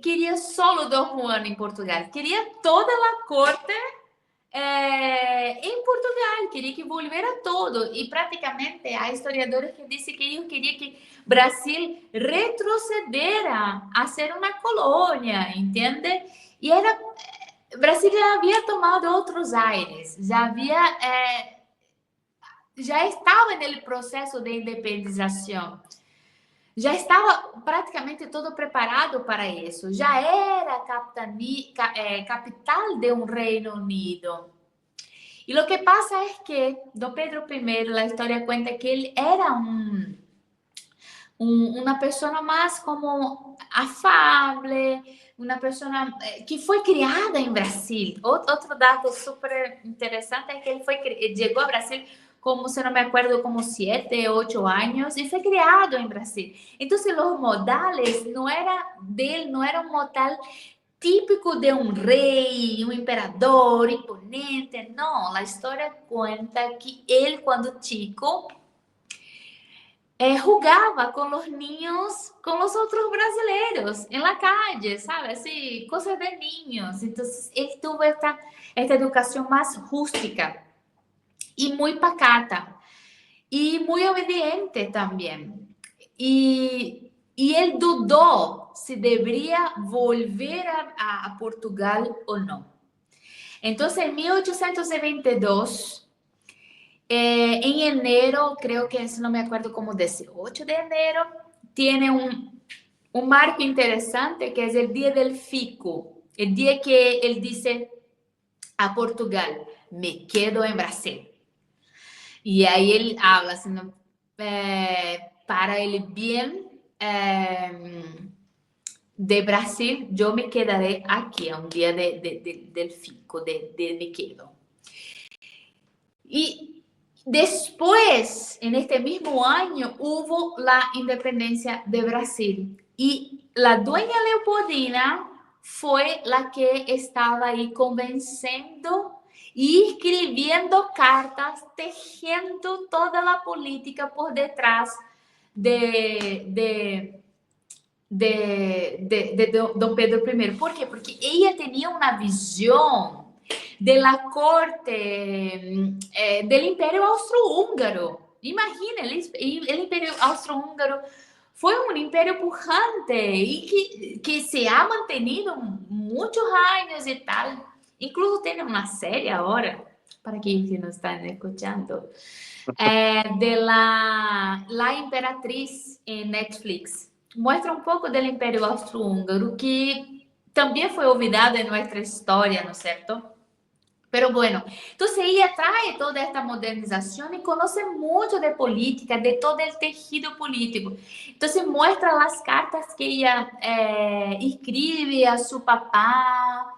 quería solo Don Juan en Portugal, quería toda la corte en Portugal, quería que volviera todo. Y prácticamente hay historiadores que dicen que ellos querían que Brasil retrocediera a ser una colonia, ¿entiende? Y era, Brasil ya había tomado otros aires, ya estaba en el proceso de independización. Já estava praticamente todo preparado para isso. Já era capital de um Reino Unido. E o que pasa é que Dom Pedro I, a história conta que ele era uma pessoa mais como afável, uma pessoa que foi criada em Brasil. Outro dado super interessante é que ele chegou a Brasil como, se não me acuerdo, como 7, 8 anos, e foi criado em Brasil. Então, os modales não era dele, não era um modal típico de um rei, um imperador imponente. Não, a história conta que ele, quando chico, jugava com os niños, com os outros brasileiros, em la calle, sabe? Assim, coisas de niños. Então, ele teve esta educação mais rústica y muy pacata y muy obediente también. Y él dudó si debería volver a Portugal o no. Entonces, en 1822, en enero, creo que no me acuerdo como 18 de enero, tiene un marco interesante que es el Día del Fico, el día que él dice a Portugal, me quedo en Brasil. Y ahí él habla, así, para el bien de Brasil, yo me quedaré aquí, a un día del fico, de me quedo. Y después, en este mismo año, hubo la independencia de Brasil. Y la Doña Leopoldina fue la que estaba ahí convenciendo y escribiendo cartas, tejiendo toda la política por detrás de Don Pedro I. ¿Por qué? Porque ella tenía una visión de la corte del Imperio Austrohúngaro. Imagina, el Imperio Austrohúngaro fue un imperio pujante y que se ha mantenido muchos años y tal. Incluso tiene una serie ahora, para quienes no están escuchando, de la Imperatriz en Netflix. Muestra un poco del Imperio Austrohúngaro, que también fue olvidado en nuestra historia, ¿no es cierto? Pero bueno, entonces ella trae toda esta modernización y conoce mucho de política, de todo el tejido político. Entonces muestra las cartas que ella escribe a su papá,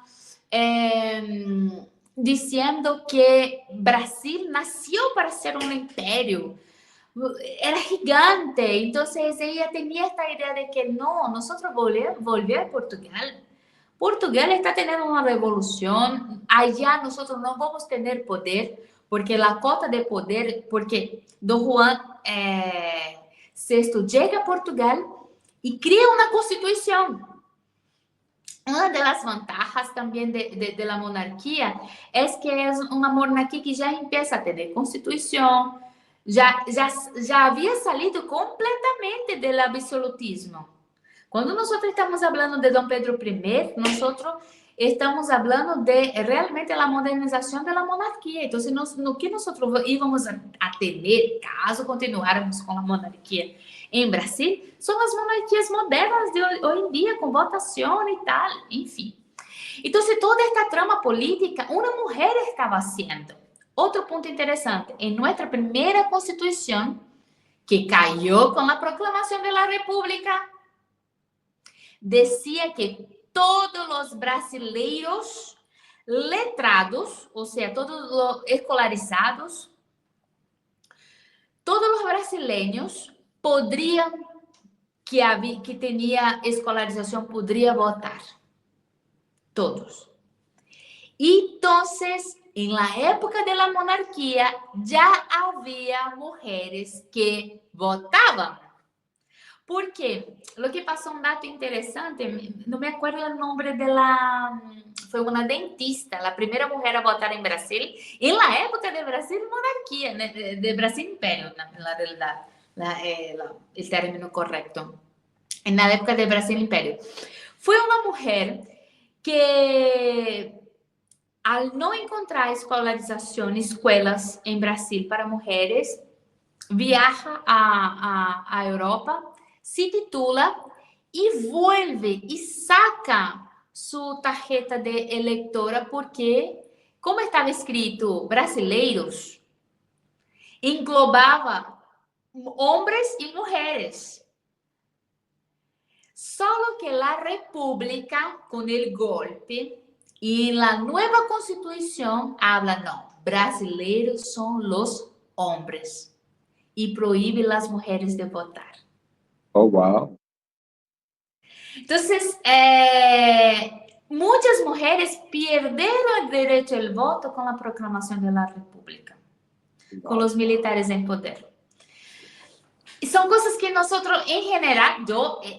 diciendo que Brasil nació para ser un imperio. Era gigante, entonces ella tenía esta idea de que no, nosotros volver a Portugal. Portugal está teniendo una revolución, allá nosotros no vamos a tener poder, porque la cota de poder, porque Don Juan VI llega a Portugal y crea una constitución. Una de las ventajas también de la monarquía es que es una monarquía que ya empieza a tener constitución, já havia salido completamente do absolutismo. Quando nós estamos falando de Dom Pedro I, nós estamos falando de realmente a modernização da monarquia. Então, no que nós íamos a ter, caso continuáramos com a monarquia em Brasil, são as monarquias modernas de hoje em dia, com votação e tal, enfim. Então, toda esta trama política, uma mulher estava haciendo. Otro punto interesante, en nuestra primera constitución, que cayó con la proclamación de la República, decía que todos los brasileiros letrados, o sea, todos los escolarizados, todos los brasileños podrían, que tenía escolarización, podría votar. Todos. Entonces, en la época de la monarquía ya había mujeres que votaban. Porque lo que pasó, un dato interesante, no me acuerdo el nombre de fue una dentista, la primera mujer a votar en Brasil, en la época de Brasil monarquía, de Brasil imperio, en la realidad, el término correcto, en la época de Brasil imperio. Fue una mujer que, al no encontrar escolarización, escuelas en Brasil para mujeres, viaja a Europa, se titula y vuelve y saca su tarjeta de electora porque, como estaba escrito brasileiros, englobaba hombres y mujeres. Solo que la República, con el golpe, y la nueva Constitución habla, no, brasileiros son los hombres y prohíbe a las mujeres de votar. Oh, wow. Entonces, muchas mujeres perdieron el derecho al voto con la proclamación de la República, con los militares en poder. Y son cosas que nosotros, en general,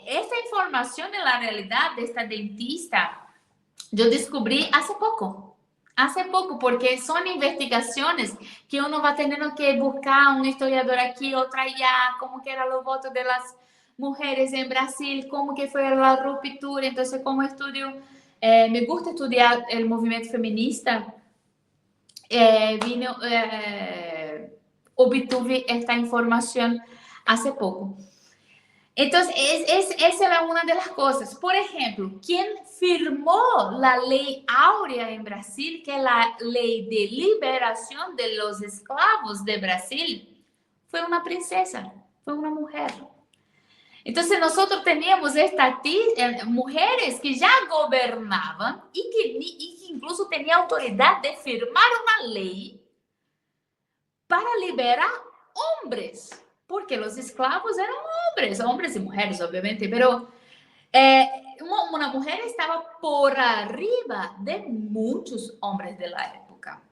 esta información en la realidad de esta dentista, yo descubrí hace poco, porque son investigaciones que uno va teniendo que buscar un historiador aquí, otro allá, cómo que eran los votos de las mujeres en Brasil, cómo que fue la ruptura. Entonces, como estudio, me gusta estudiar el movimiento feminista, obtuve esta información hace poco. Entonces, esa era una de las cosas. Por ejemplo, quien firmó la ley áurea en Brasil, que es la ley de liberación de los esclavos de Brasil, fue una princesa, fue una mujer. Entonces, nosotros teníamos mujeres que ya gobernaban y que incluso tenían autoridad de firmar una ley para liberar hombres. Porque los esclavos eran hombres y mujeres, obviamente, pero una mujer estaba por arriba de muchos hombres de la época,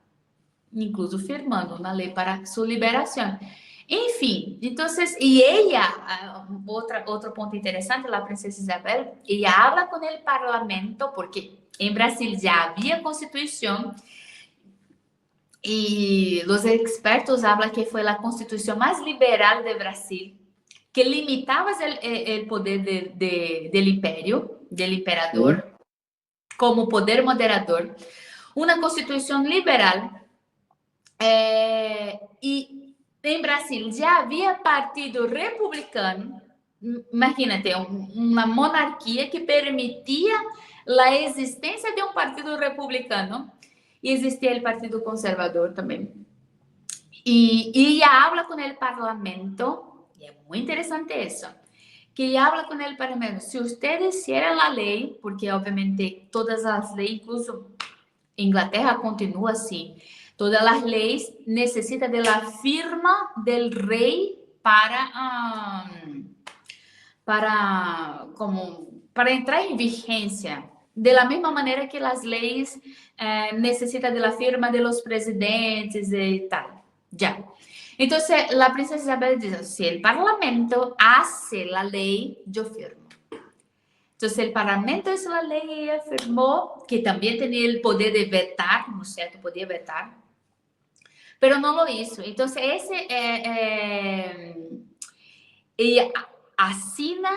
incluso firmando una ley para su liberación. En fin, entonces, y ella, otro punto interesante, la princesa Isabel, ella habla con el parlamento, porque en Brasil ya había constitución, y los expertos hablan que fue la constitución más liberal de Brasil, que limitaba el poder del imperio, del emperador, como poder moderador. Una constitución liberal. Y en Brasil ya había partido republicano. Imagínate, una monarquía que permitía la existencia de un partido republicano. y existía el Partido Conservador también. Y ella habla con el Parlamento, y es muy interesante eso, que ella habla con el Parlamento, si ustedes cierran la ley, porque obviamente todas las leyes, incluso Inglaterra continua assim, todas as leis necessitam da firma del rei para entrar em vigência. De la mesma maneira que as leis necessitam da firma de los presidentes e tal. Já. Então, a princesa Isabel diz: se o parlamento hace a lei, eu firmo. Entonces, el Parlamento hizo la ley y ella firmó, que también tenía el poder de vetar, ¿no es cierto? Podía vetar, pero no lo hizo. Entonces, ella asina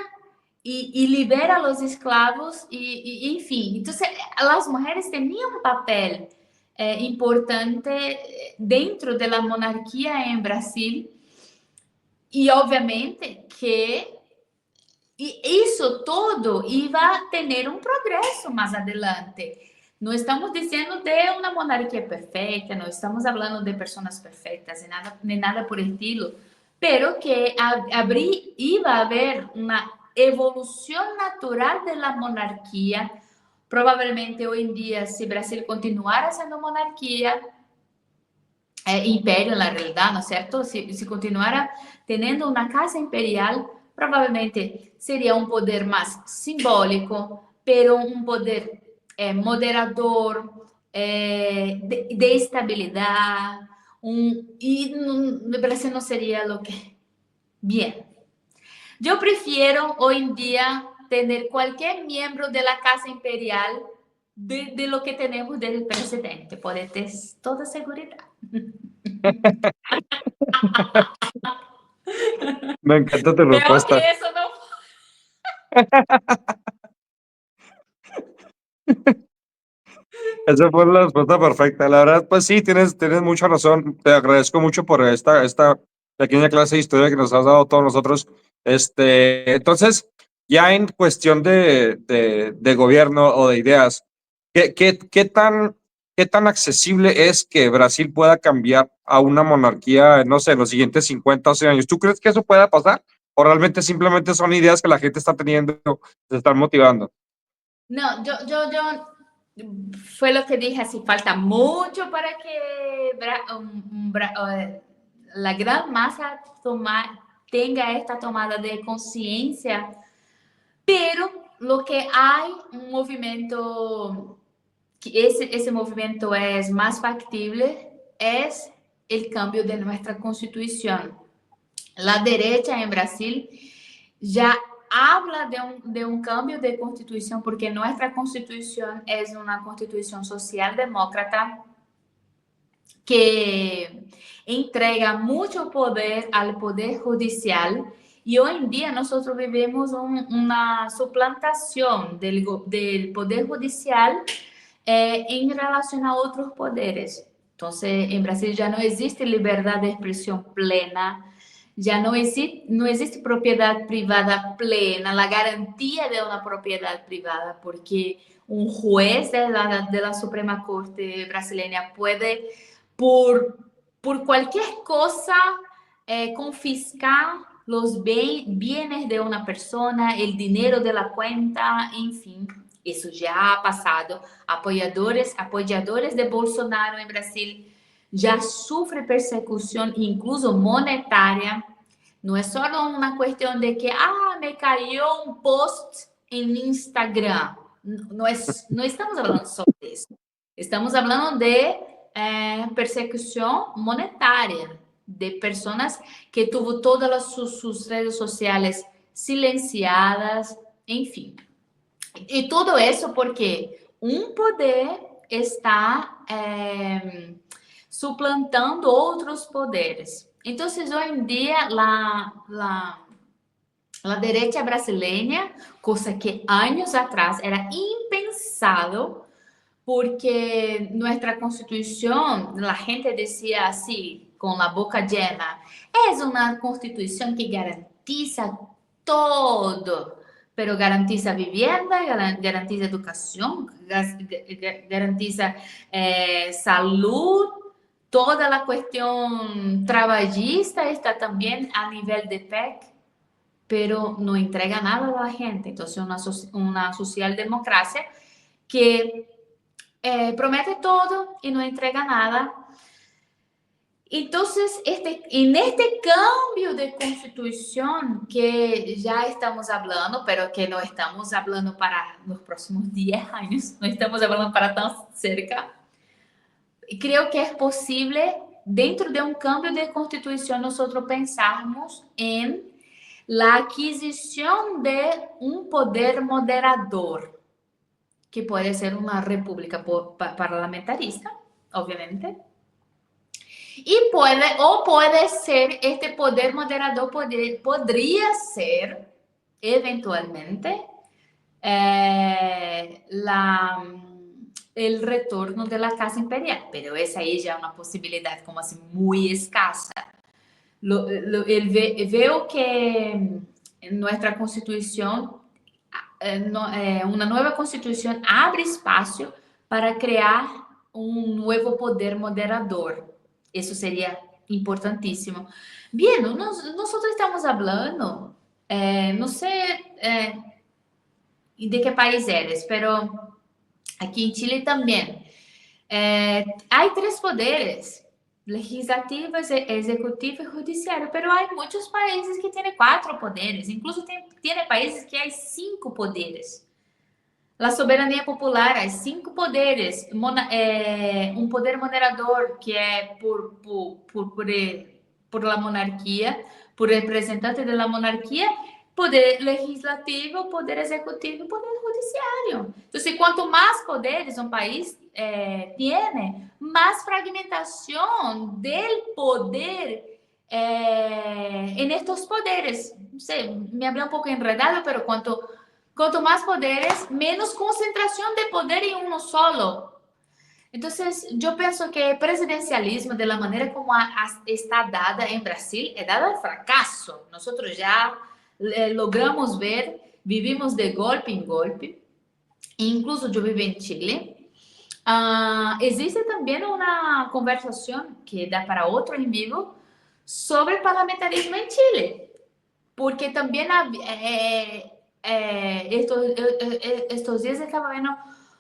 y libera a los esclavos, en fin. Entonces, las mujeres tenían un papel importante dentro de la monarquía en Brasil, y obviamente que isso todo iba a ter um progresso mais adelante. Não estamos dizendo de uma monarquia perfeita, não estamos falando de pessoas perfeitas, nem nada por estilo, pero que iba a haver uma evolução natural da monarquia. Provavelmente hoje em dia, se Brasil continuar sendo monarquia, império na realidade, não é certo? Se continuar tendo uma casa imperial, provavelmente seria um poder mais simbólico, pero um poder moderador, de estabilidade, e no Brasil não seria o que... Bien. Eu prefiro, hoje em dia, ter qualquer membro da Casa Imperial de lo que temos del presidente. Pode ter toda seguridade. Me encanta tu Veo que respuesta. eso no... Esa fue la respuesta perfecta. La verdad, pues sí, tienes mucha razón. Te agradezco mucho por esta pequeña clase de historia que nos has dado a todos nosotros. Entonces, ya en cuestión de gobierno o de ideas, ¿qué tan accesible es que Brasil pueda cambiar a una monarquía, no sé, en los siguientes 50 o 100 años? ¿Tú crees que eso pueda pasar? ¿O realmente simplemente son ideas que la gente está teniendo, se están motivando? No, fue lo que dije, así falta mucho para que la gran masa tenga esta tomada de conciencia, pero lo que hay un movimiento, que ese movimiento es más factible, es el cambio de nuestra constitución. La derecha en Brasil ya habla de un cambio de constitución, porque nuestra constitución es una constitución socialdemócrata que entrega mucho poder al poder judicial, y hoy en día nosotros vivimos una suplantación del poder judicial en relación a otros poderes. Entonces, en Brasil ya no existe libertad de expresión plena, ya no existe propiedad privada plena, la garantía de una propiedad privada, porque un juez de la Suprema Corte brasileña puede, por cualquier cosa, confiscar los bienes de una persona, el dinero de la cuenta, en fin. Isso já ha passado. Apoiadores de Bolsonaro em Brasil já sofrem persecução, incluso monetária. Não é só uma questão de que me caiu um post em Instagram. Não estamos falando só disso. Estamos falando de persecução monetária, de pessoas que tuvo todas as suas redes sociais silenciadas, enfim. E tudo isso porque um poder está suplantando outros poderes. Então, hoje em dia, a direita brasileira, coisa que anos atrás era impensado, porque nossa Constituição, a gente dizia assim, com a boca llena, é uma Constituição que garantiza todo. pero garantiza vivienda, garantiza educación, garantiza salud, toda la cuestión trabajista está también a nivel de PEC, pero no entrega nada a la gente. Entonces, una socialdemocracia que promete todo y no entrega nada. Entonces, en este cambio de constitución que ya estamos hablando, pero que no estamos hablando para los próximos 10 años, no estamos hablando para tan cerca, creo que es posible, dentro de un cambio de constitución, nosotros pensarmos en la adquisición de un poder moderador, que puede ser una república parlamentarista, obviamente. Y puede ser, este poder moderador podría ser, eventualmente, el retorno de la Casa Imperial, pero esa ahí ya es una posibilidad como así muy escasa. Veo que en nuestra Constitución, una nueva Constitución abre espacio para crear un nuevo poder moderador. Eso sería importantísimo. Bien, nosotros estamos hablando, no sé de qué país eres, pero aquí en Chile también hay 3 poderes: legislativo, ejecutivo y judiciario, pero hay muchos países que tienen 4 poderes, incluso tiene países que hay 5 poderes. La soberanía popular, hay 5 poderes, un poder moderador que es por la monarquía, por representante de la monarquía, poder legislativo, poder ejecutivo, poder judiciario. Entonces, cuanto más poderes un país tiene, más fragmentación del poder en estos poderes. No sé, me hablé un poco enredado, pero cuanto más poderes, menos concentración de poder en uno solo. Entonces, yo pienso que el presidencialismo, de la manera como está dada en Brasil, es dada al fracaso. Nosotros ya logramos ver, vivimos de golpe en golpe. Incluso yo vivo en Chile. Existe también una conversación que da para otro en vivo sobre el parlamentarismo en Chile, porque también estos días estaba viendo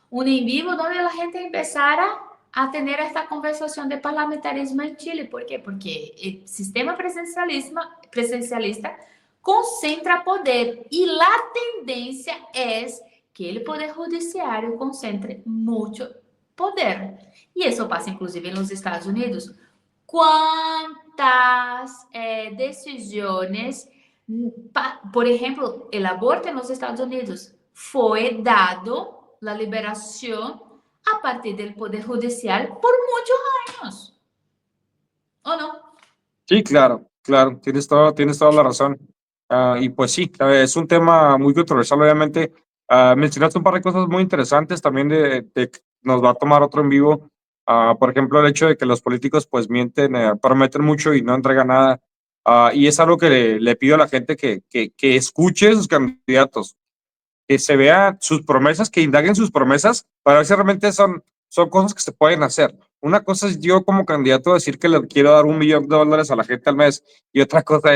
un en vivo donde la gente empezara a tener esta conversación de parlamentarismo en Chile. ¿Por qué? Porque el sistema presidencialista concentra poder y la tendencia es que el poder judiciario concentre mucho poder. Y eso pasa inclusive en los Estados Unidos. ¿Cuántas decisiones, por ejemplo, el aborto en los Estados Unidos fue dado la liberación a partir del Poder Judicial por muchos años? ¿O no? Sí, claro, claro, tienes toda la razón. Y pues sí, es un tema muy controversial, obviamente. Mencionaste un par de cosas muy interesantes también de que nos va a tomar otro en vivo. Por ejemplo, el hecho de que los políticos pues mienten, prometen mucho y no entregan nada. Y es algo que le pido a la gente que escuche sus candidatos, que se vea sus promesas, que indaguen sus promesas para ver si realmente son cosas que se pueden hacer. Una cosa es yo como candidato decir que le quiero dar $1 millón a la gente al mes, y otra cosa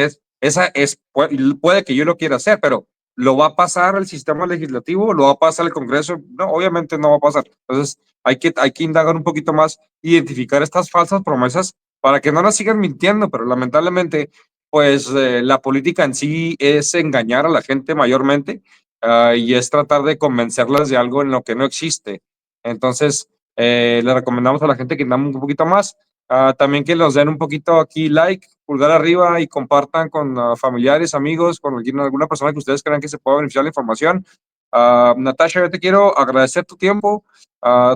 puede que yo lo quiera hacer, pero ¿lo va a pasar el sistema legislativo? ¿Lo va a pasar el Congreso? No, obviamente no va a pasar. Entonces hay que indagar un poquito más, identificar estas falsas promesas para que no nos sigan mintiendo, pero lamentablemente pues la política en sí es engañar a la gente mayormente, y es tratar de convencerlas de algo en lo que no existe. Entonces, le recomendamos a la gente que indaguen un poquito más. También que nos den un poquito aquí like, pulgar arriba, y compartan con familiares, amigos, con alguna persona que ustedes crean que se pueda beneficiar de la información. Natasha, yo te quiero agradecer tu tiempo,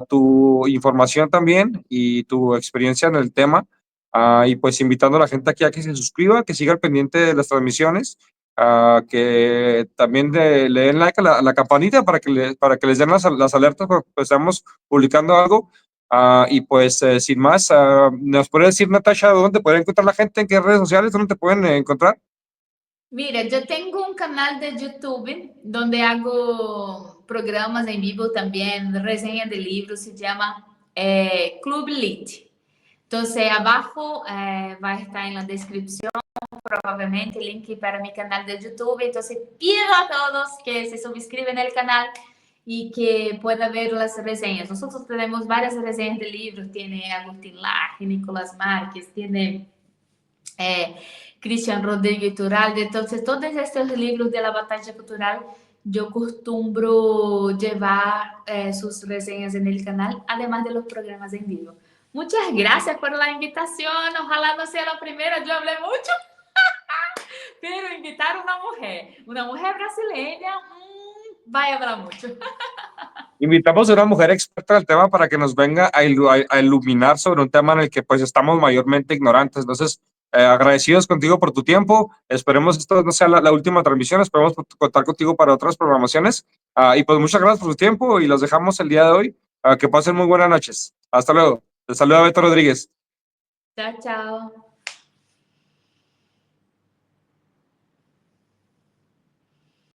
tu información también y tu experiencia en el tema. Y pues invitando a la gente aquí a que se suscriba, que siga al pendiente de las transmisiones, que también le den like a la campanita para que les den las alertas cuando estamos publicando algo. Y pues sin más, ¿nos puede decir, Natasha, dónde te puede encontrar la gente? ¿En qué redes sociales? ¿Dónde te pueden encontrar? Mira, yo tengo un canal de YouTube donde hago programas en vivo también, reseña de libros, se llama Club Lit. Entonces, abajo va a estar en la descripción probablemente el link para mi canal de YouTube. Entonces, pido a todos que se suscriban al canal y que pueda ver las reseñas. Nosotros tenemos varias reseñas de libros, tiene Agustín Laje, Nicolás Márquez, tiene Cristian Rodrigo Iturralde. Entonces, todos estos libros de la batalla cultural, yo costumbro llevar sus reseñas en el canal, además de los programas en vivo. Muchas gracias por la invitación. Ojalá no sea la primera, yo hablé mucho, pero invitar una mujer brasileña, va a hablar mucho. Invitamos a una mujer experta del tema para que nos venga a iluminar sobre un tema en el que pues estamos mayormente ignorantes. Entonces, agradecidos contigo por tu tiempo. Esperemos esto no sea la última transmisión. Esperemos contar contigo para otras programaciones. Y pues muchas gracias por su tiempo y los dejamos el día de hoy. Que pasen muy buenas noches. Hasta luego. Les saluda Beto Rodríguez. Chao, chao.